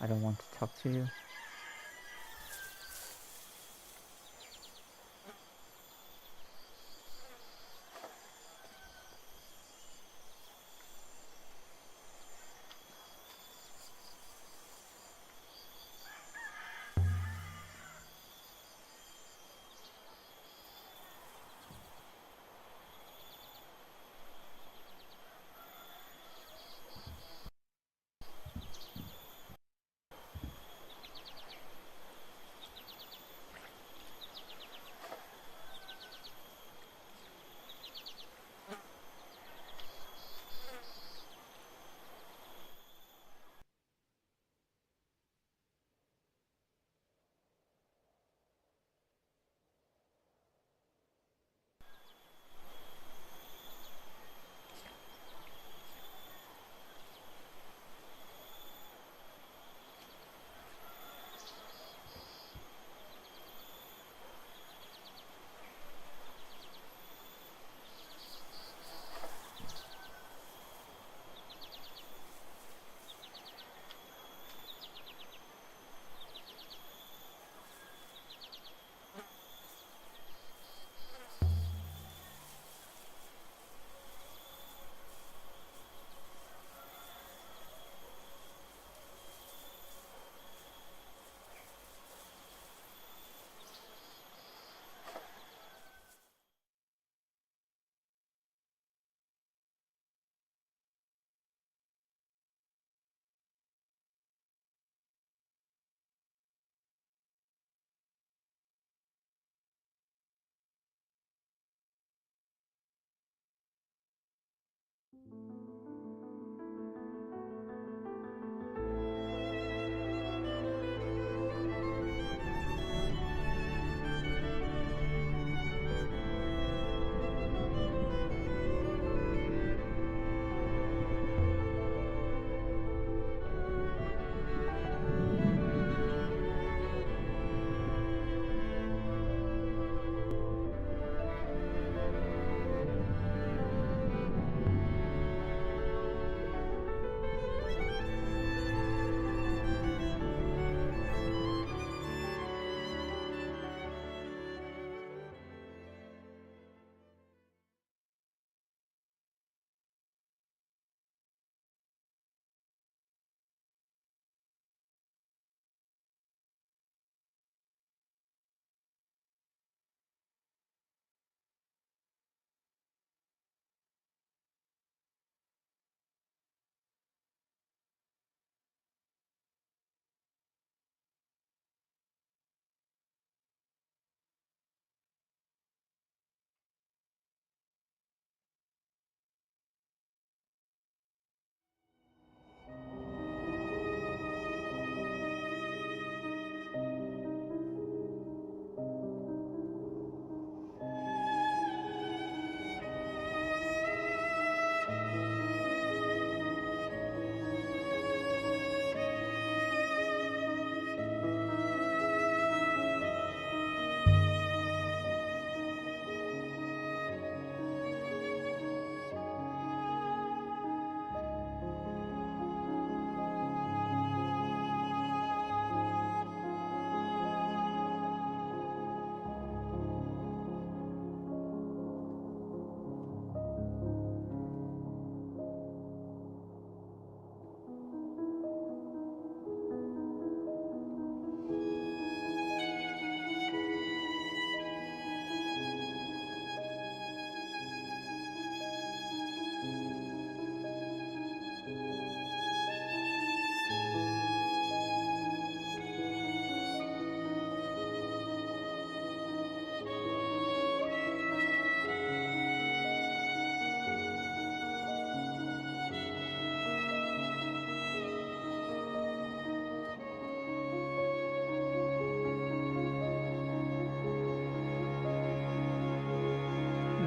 I don't want to talk to you.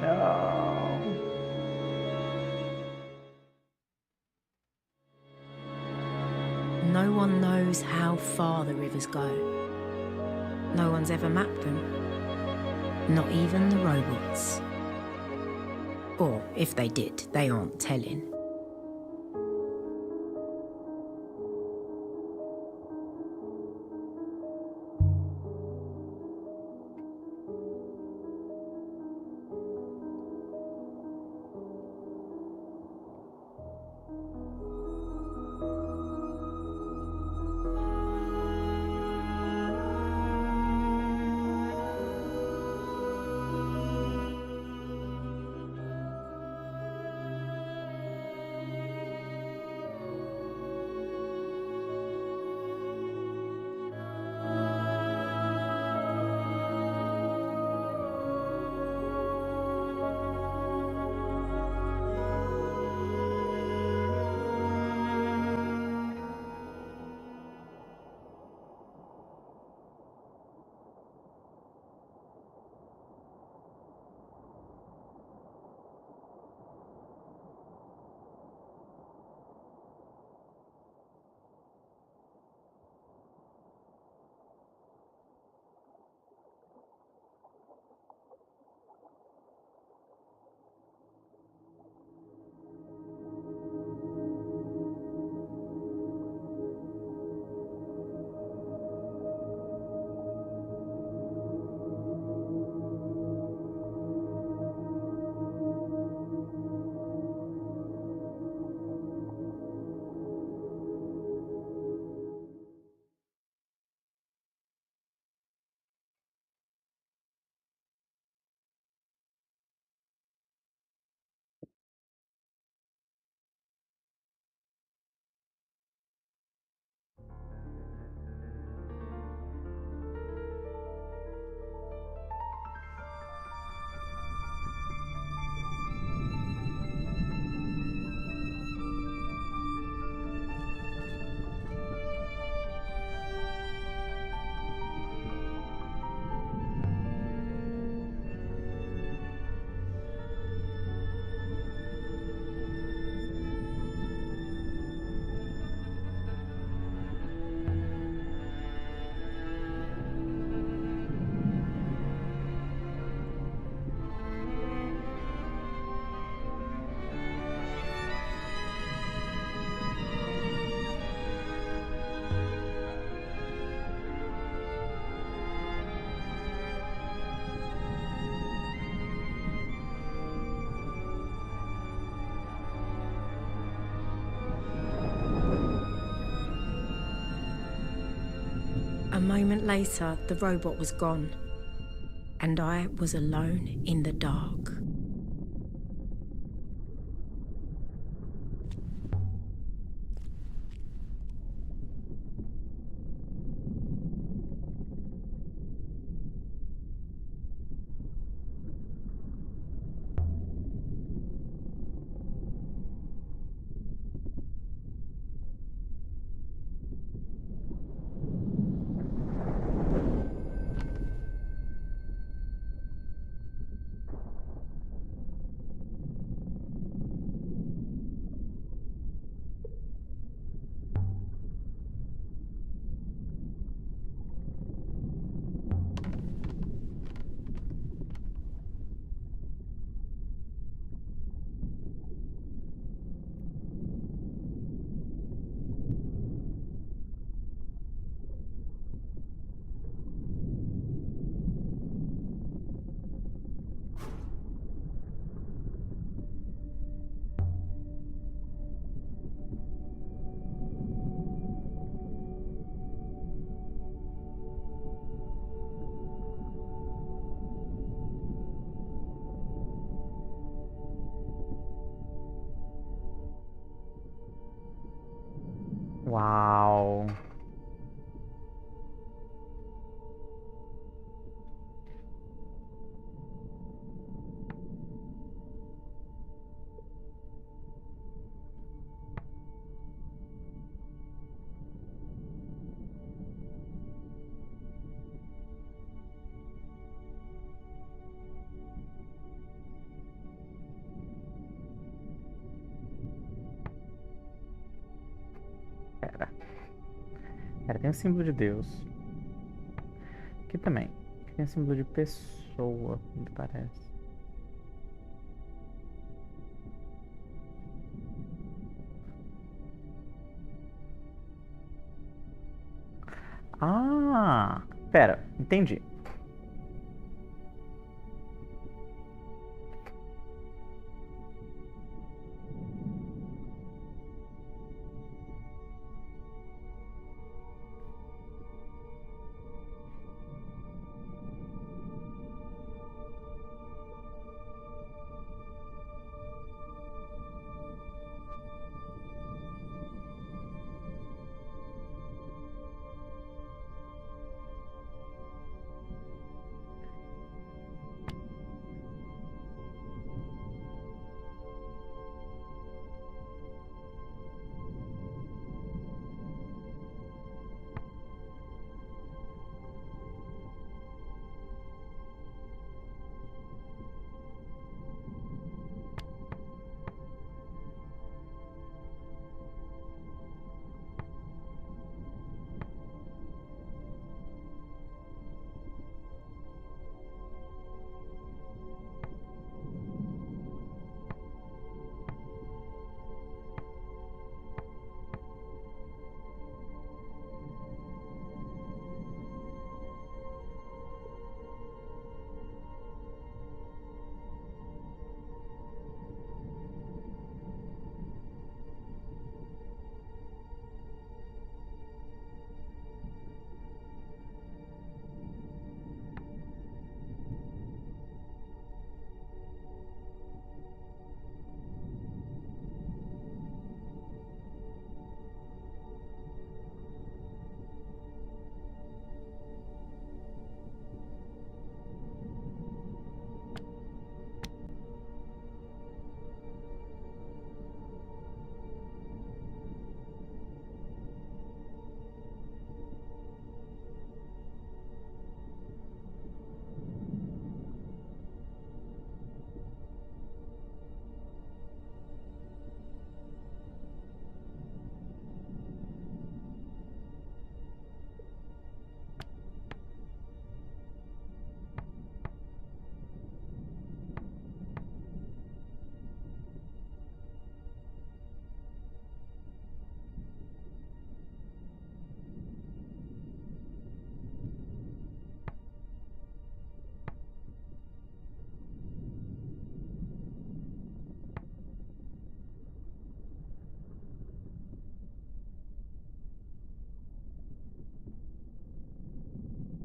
No. No one knows how far the rivers go. No one's ever mapped them. Not even the robots. Or if they did, they aren't telling. A moment later, the robot was gone, and I was alone in the dark. Uau! Pera. Pera, tem um símbolo de Deus. Aqui também. Aqui tem um símbolo de pessoa, me parece. Ah! Pera, entendi.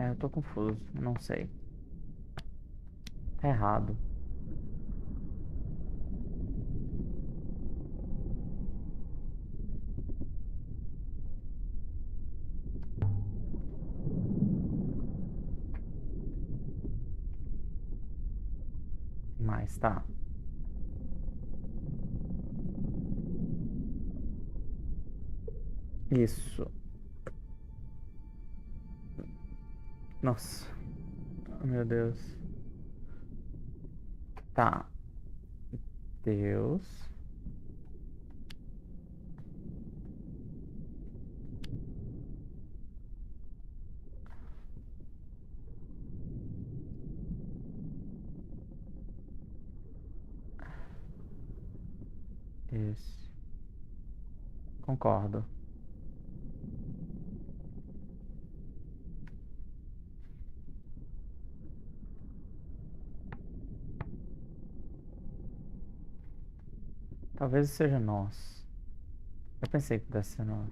Eu tô confuso, não sei. Tá errado. Tem mais, tá. Isso. Nossa. Oh, meu Deus. Tá. Deus. Isso. Concordo. Talvez seja nós. Eu pensei que pudesse ser nós.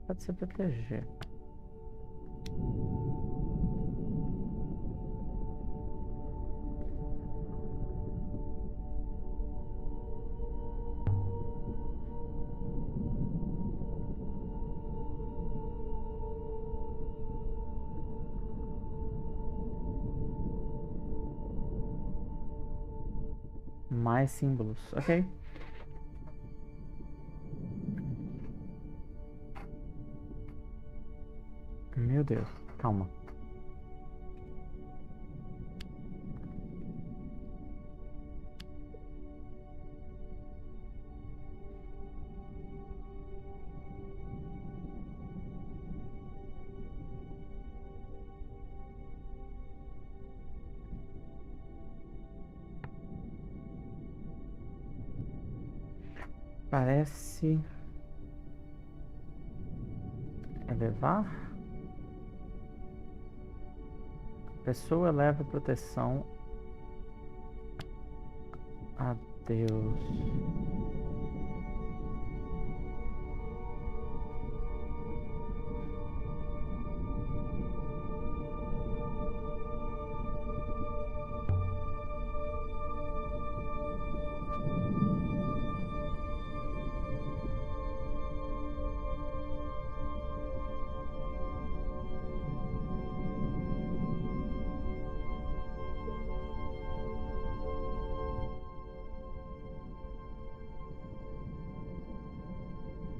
Pode ser proteger. Mais símbolos. Ok. Meu Deus. Calma. Parece elevar. A pessoa eleva proteção a Deus.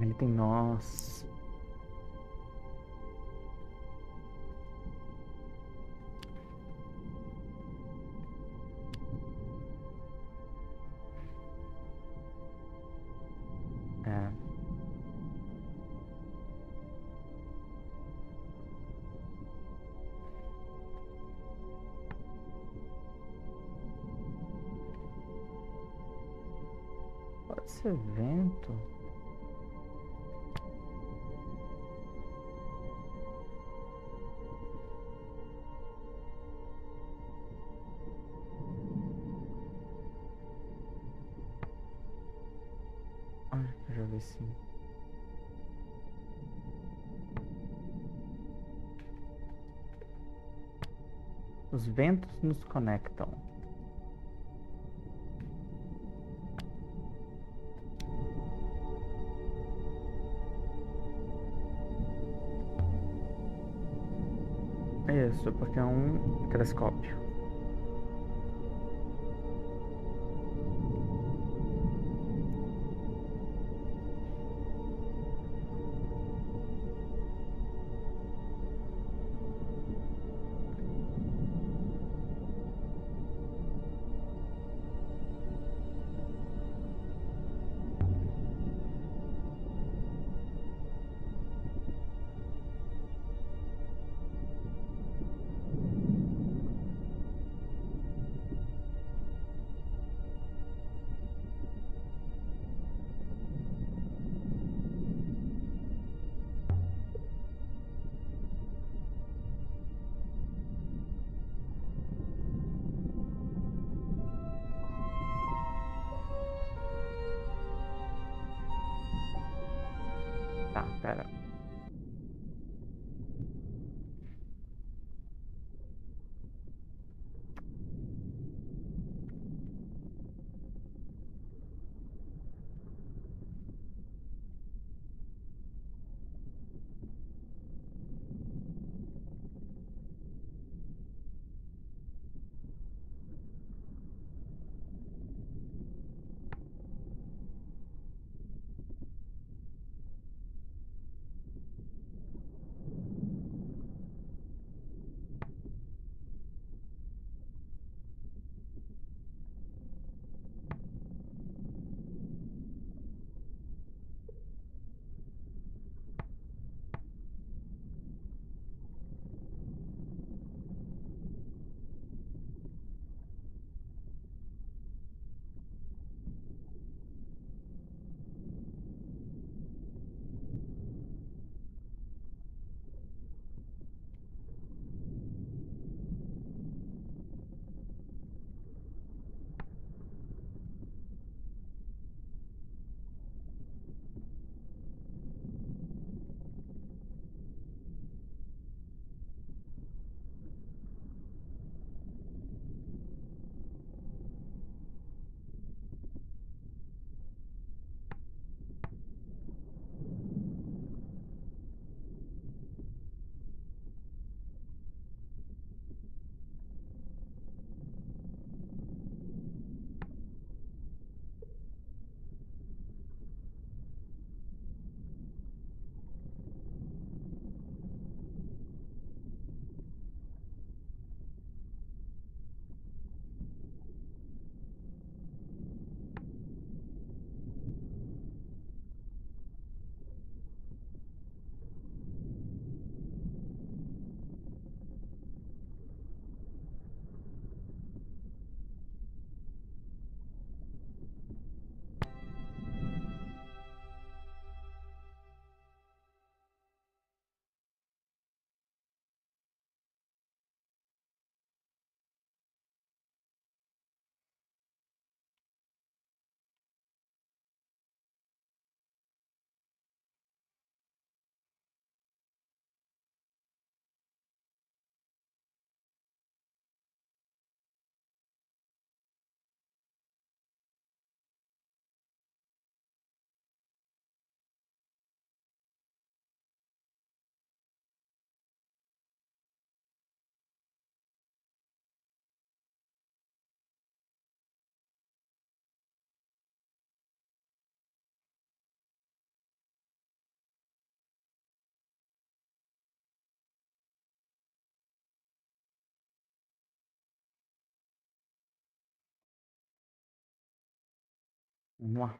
Ele tem nós. É. Pode ser vento. Ah, eu já vi sim. Os ventos nos conectam. Isso, porque é um telescópio. Ah, better. Mwah.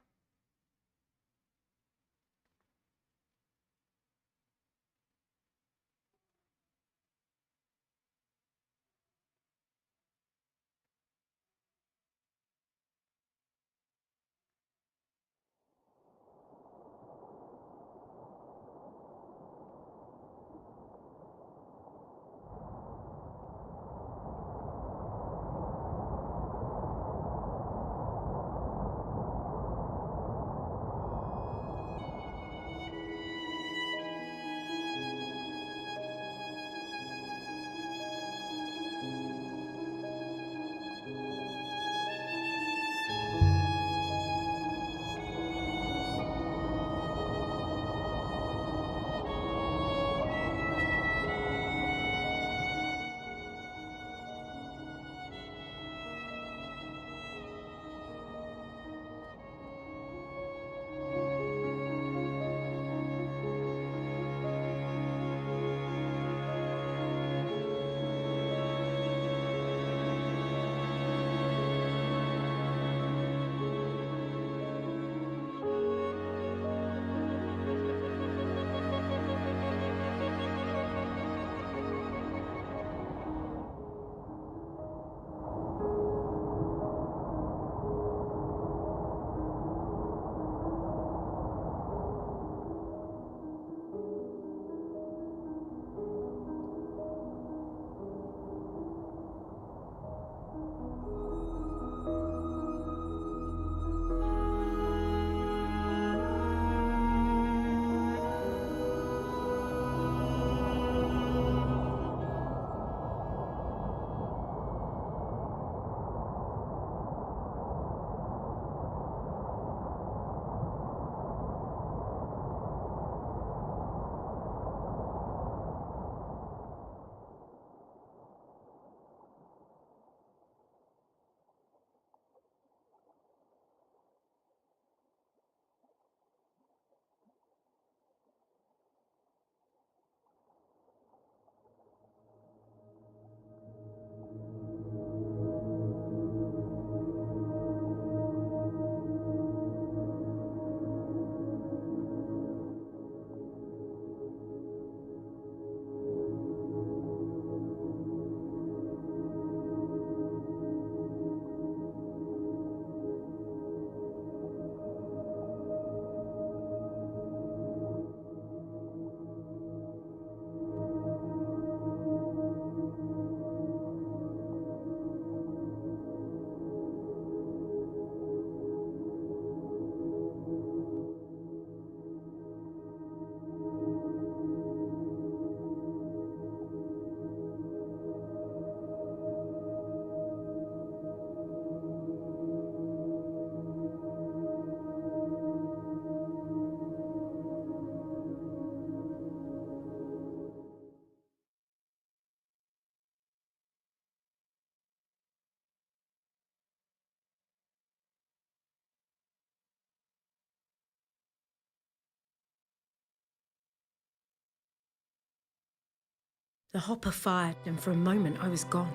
The hopper fired, and for a moment I was gone.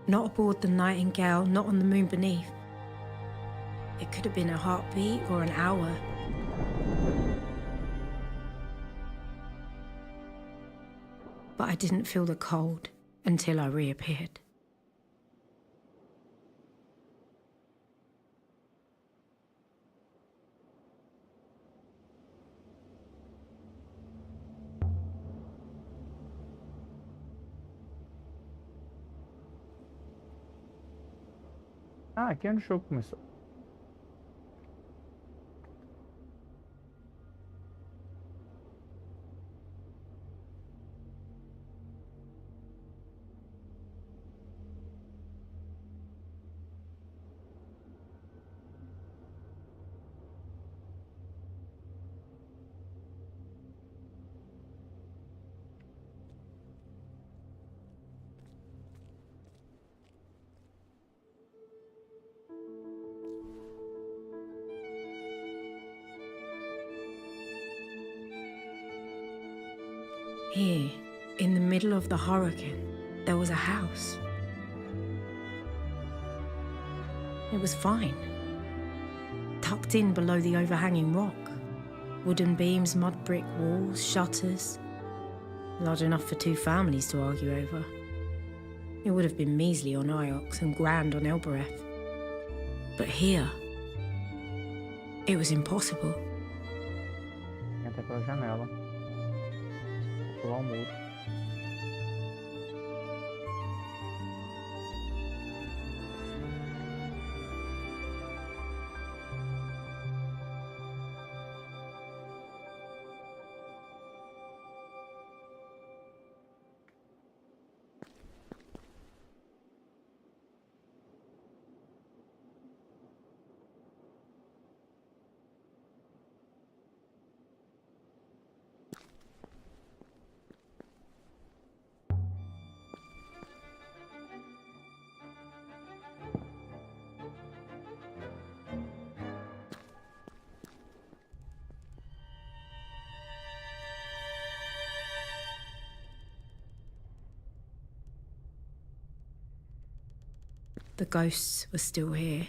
Not aboard the Nightingale, not on the moon beneath. It could have been a heartbeat or an hour. But I didn't feel the cold until I reappeared. Ah, aqui é onde o jogo começou. Here, in the middle of the hurricane, there was a house. It was fine. Tucked in below the overhanging rock. Wooden beams, mud brick walls, shutters. Large enough for 2 families to argue over. It would have been measly on Iox and grand on Elbereth. But here, it was impossible. Entra pela janela. Pular o muro. The ghosts were still here,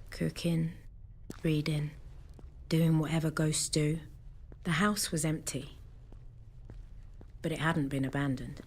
cooking, reading, doing whatever ghosts do. The house was empty, but it hadn't been abandoned.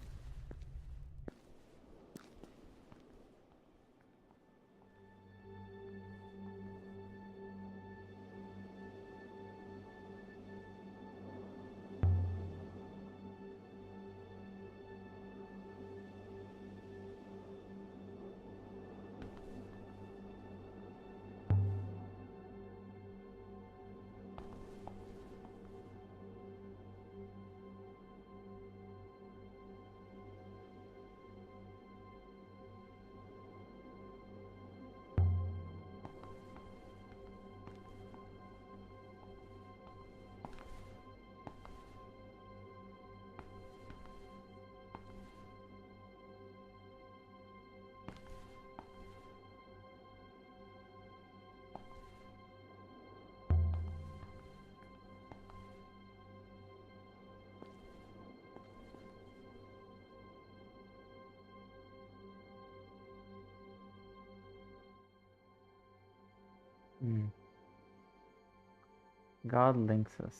God links us.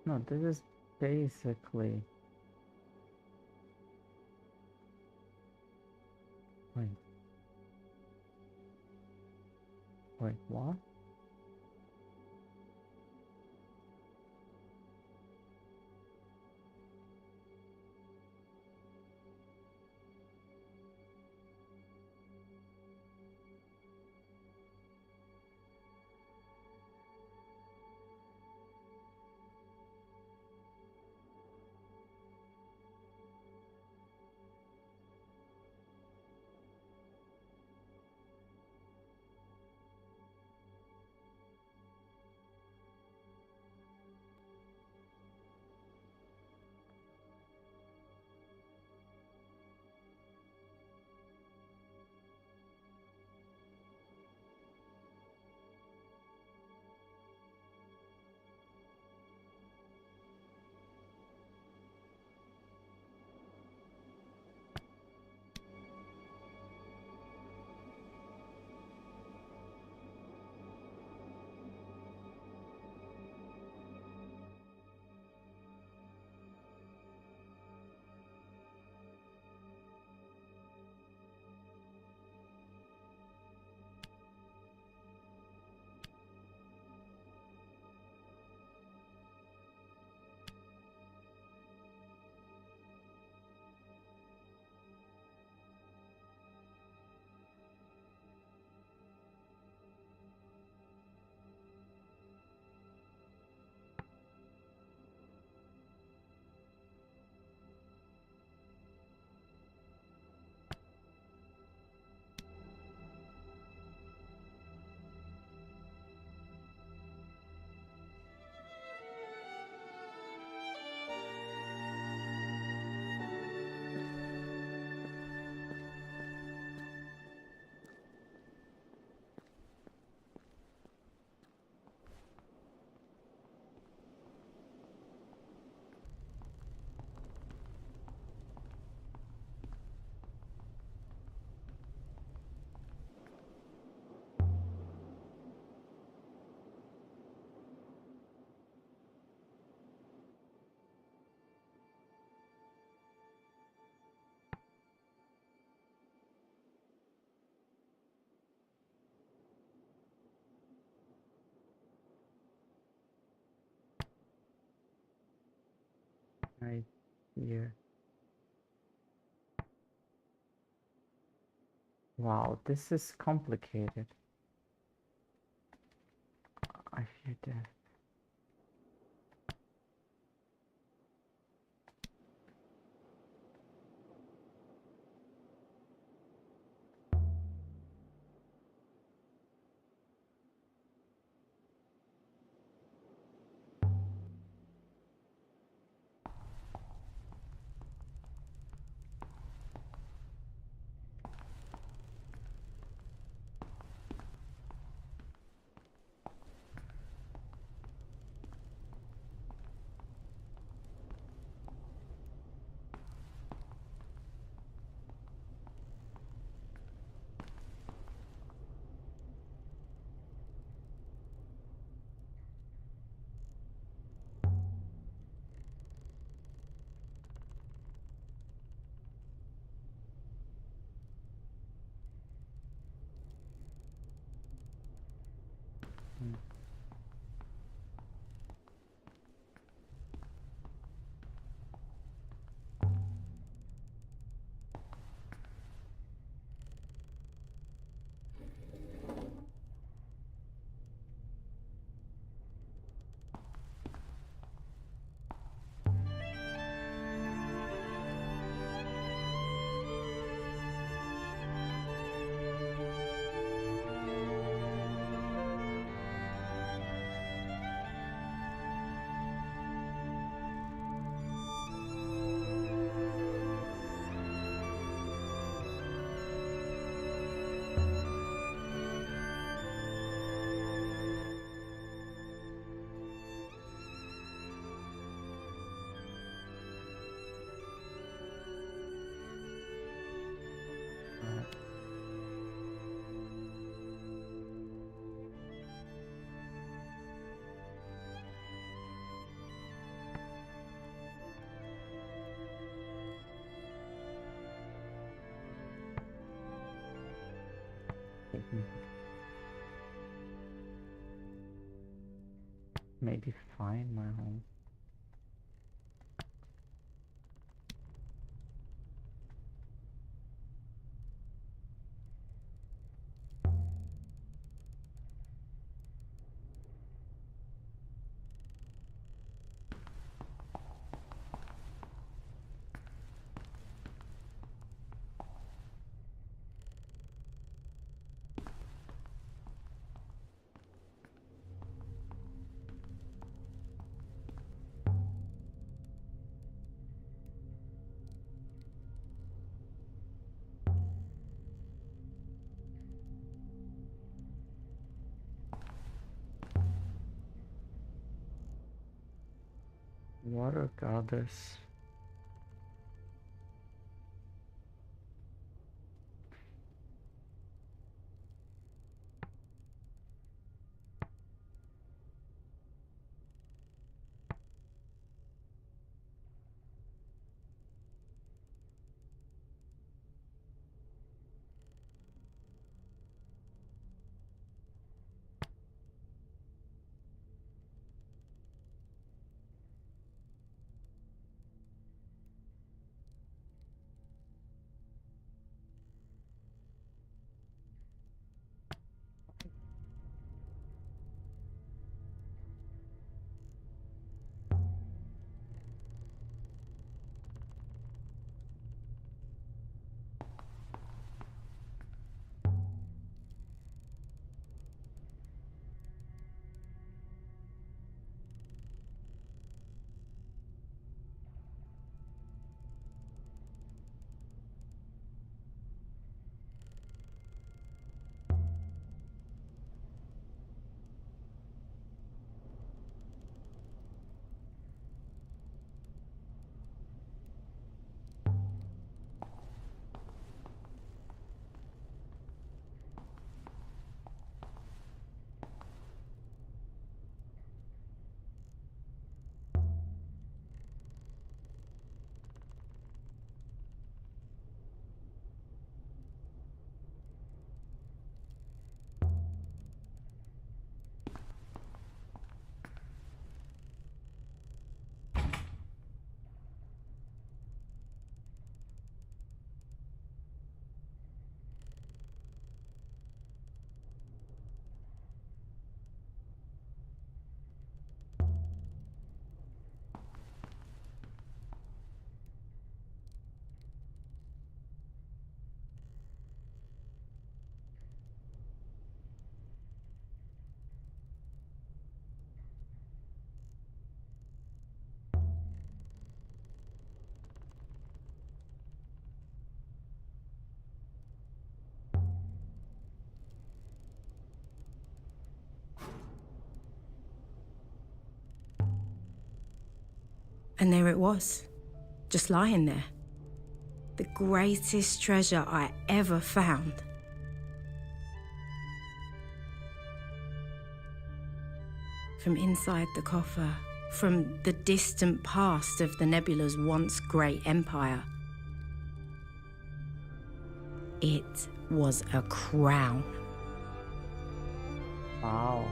No, this is basically... Wait. Wait, what? right here. Wow, this is complicated. I fear death. Hmm. Alright. Maybe find my home. Water goddess. And there it was, just lying there. The greatest treasure I ever found. From inside the coffer, from the distant past of the nebula's once great empire, it was a crown. Wow.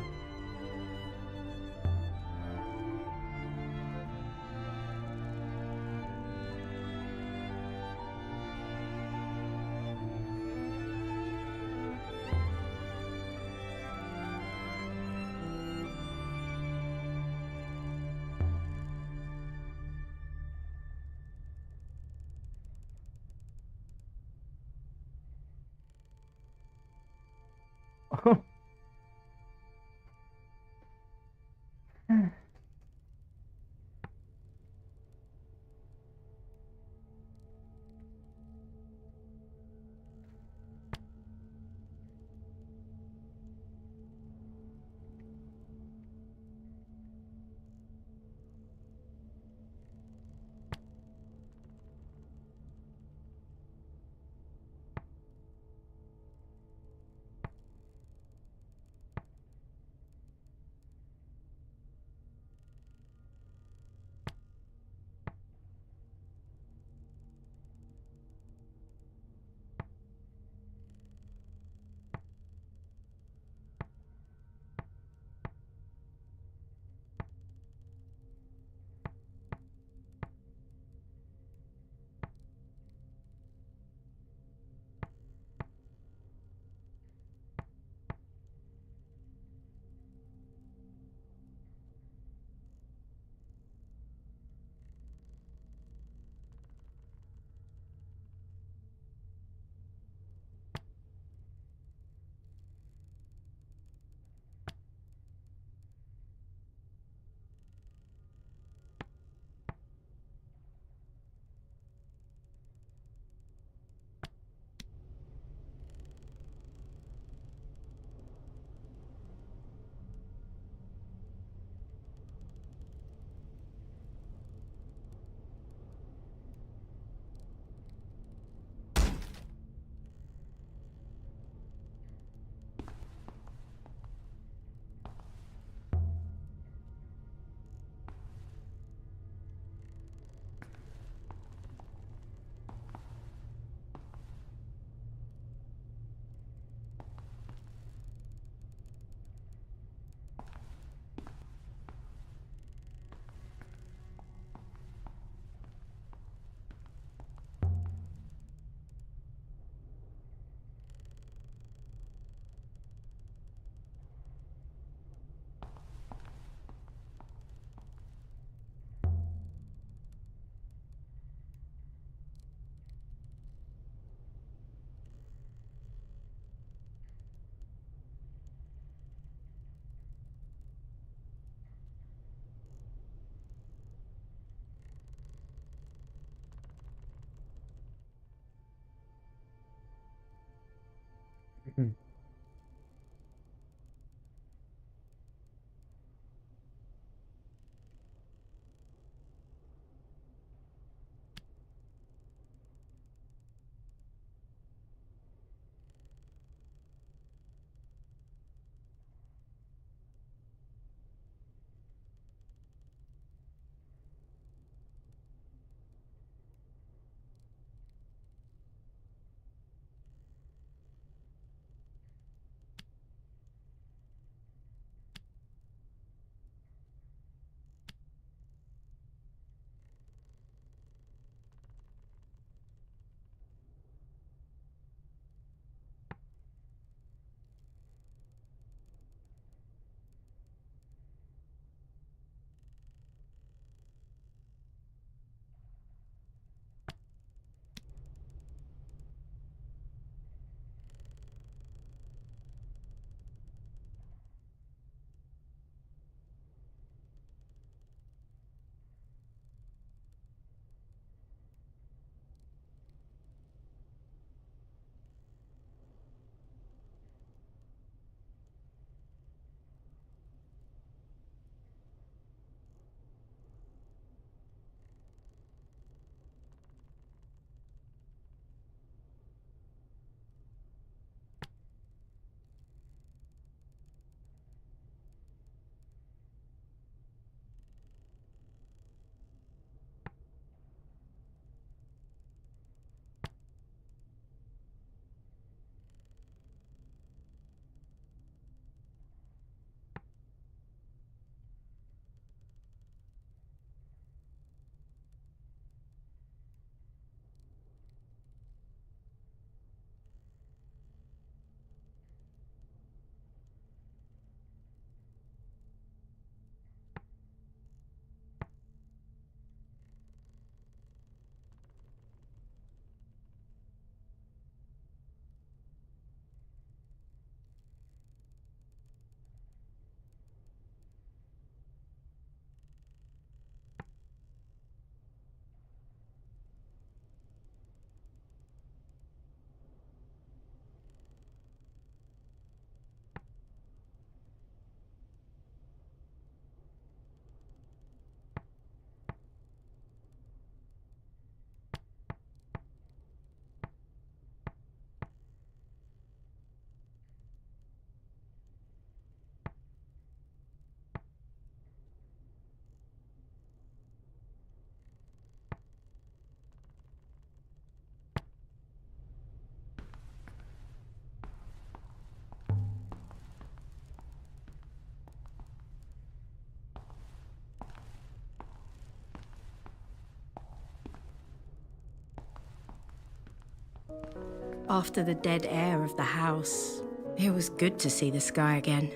After the dead air of the house, it was good to see the sky again.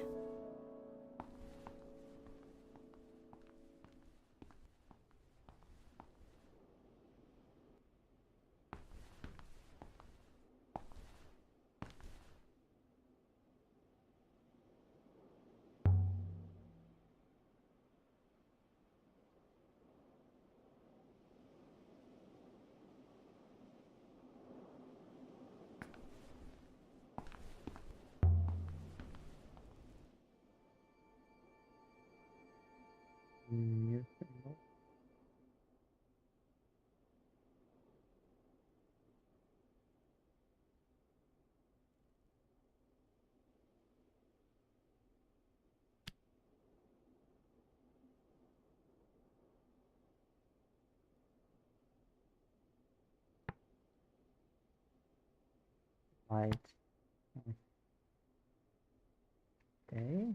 New symbol. Light. Okay.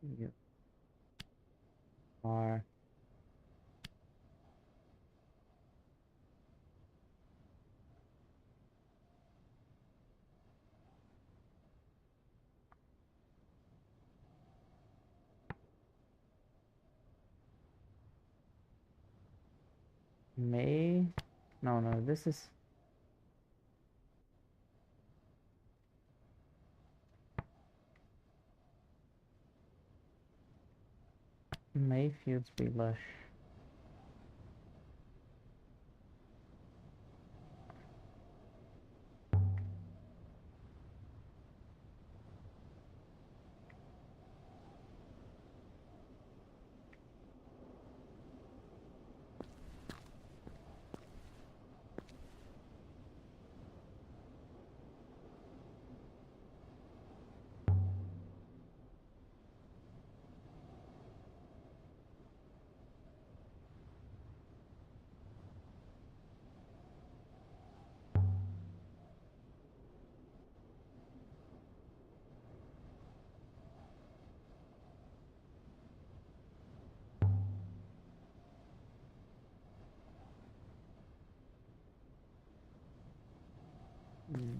You are May. No, no, this is Mayfields be lush. Mm.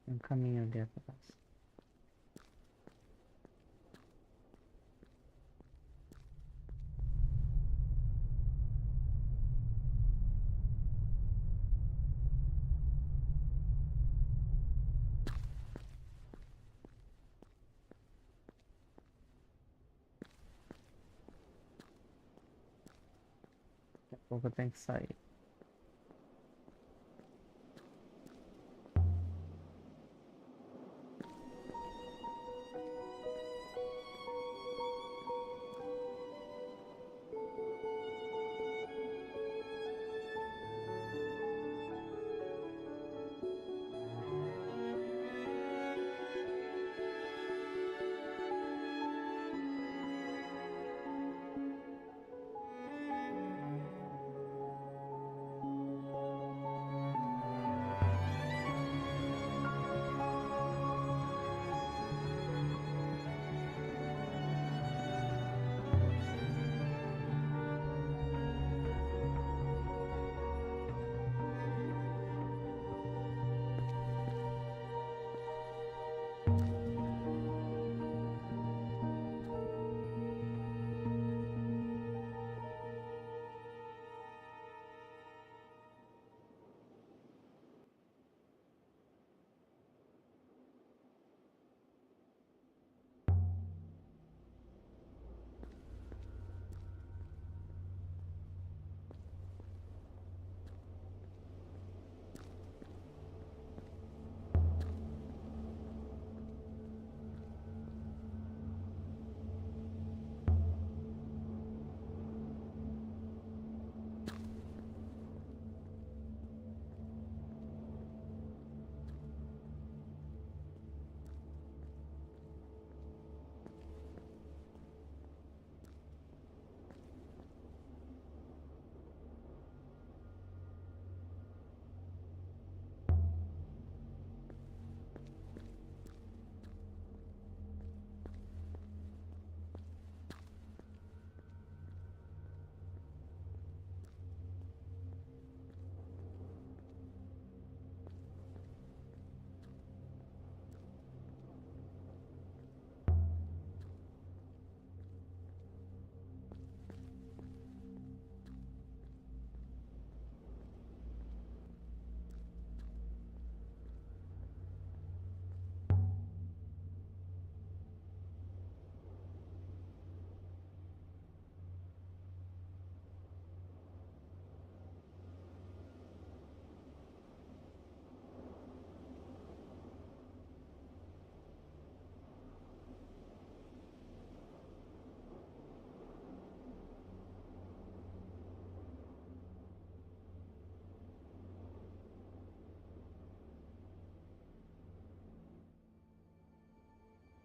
I'm coming on the other bus. Over bank side.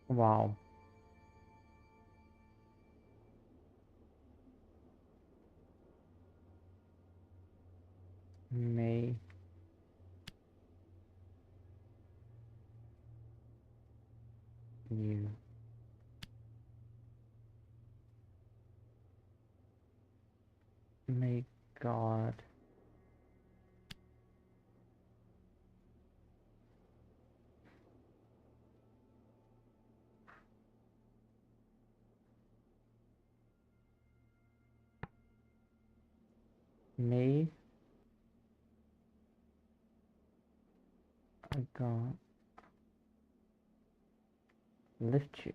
Wow. May you may God may God lift you.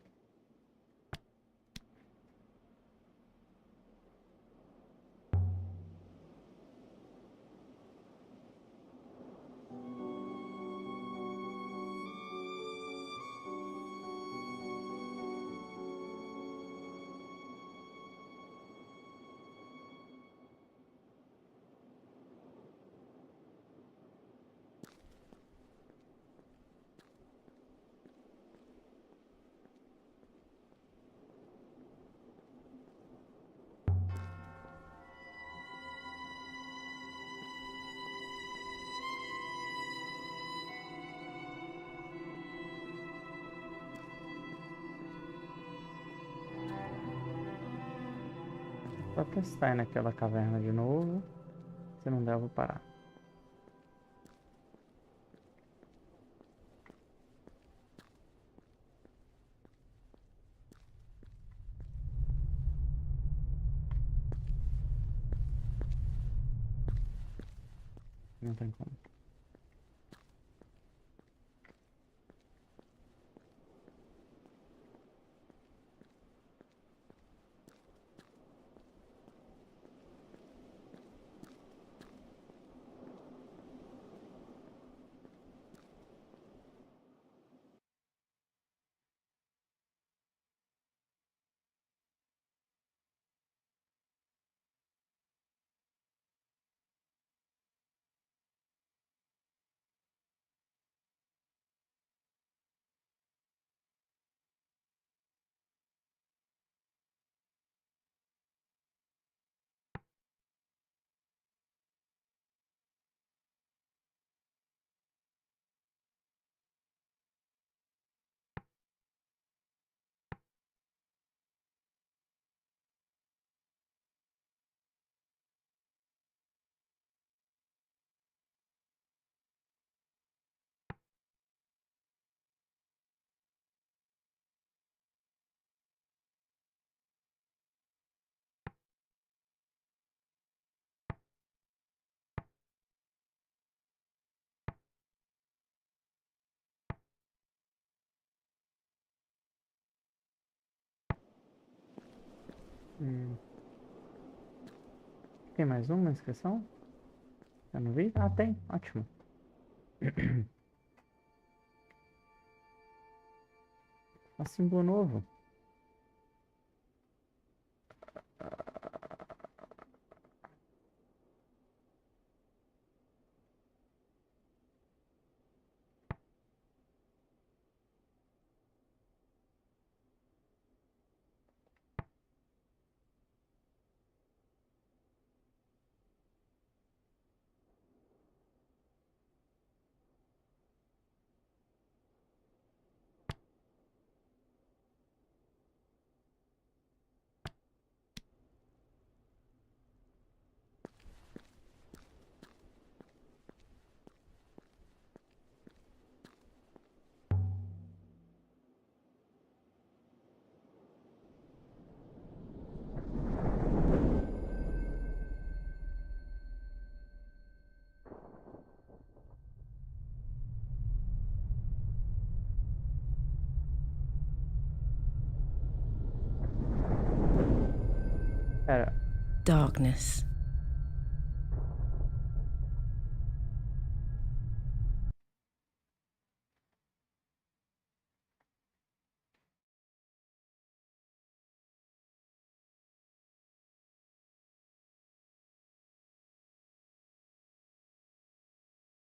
Só testar aí naquela caverna de novo. Se não der, eu vou parar. Não tem como. Tem mais uma inscrição? Eu não vi? Ah, tem. Ótimo. Ó, símbolo novo. Pera. Darkness.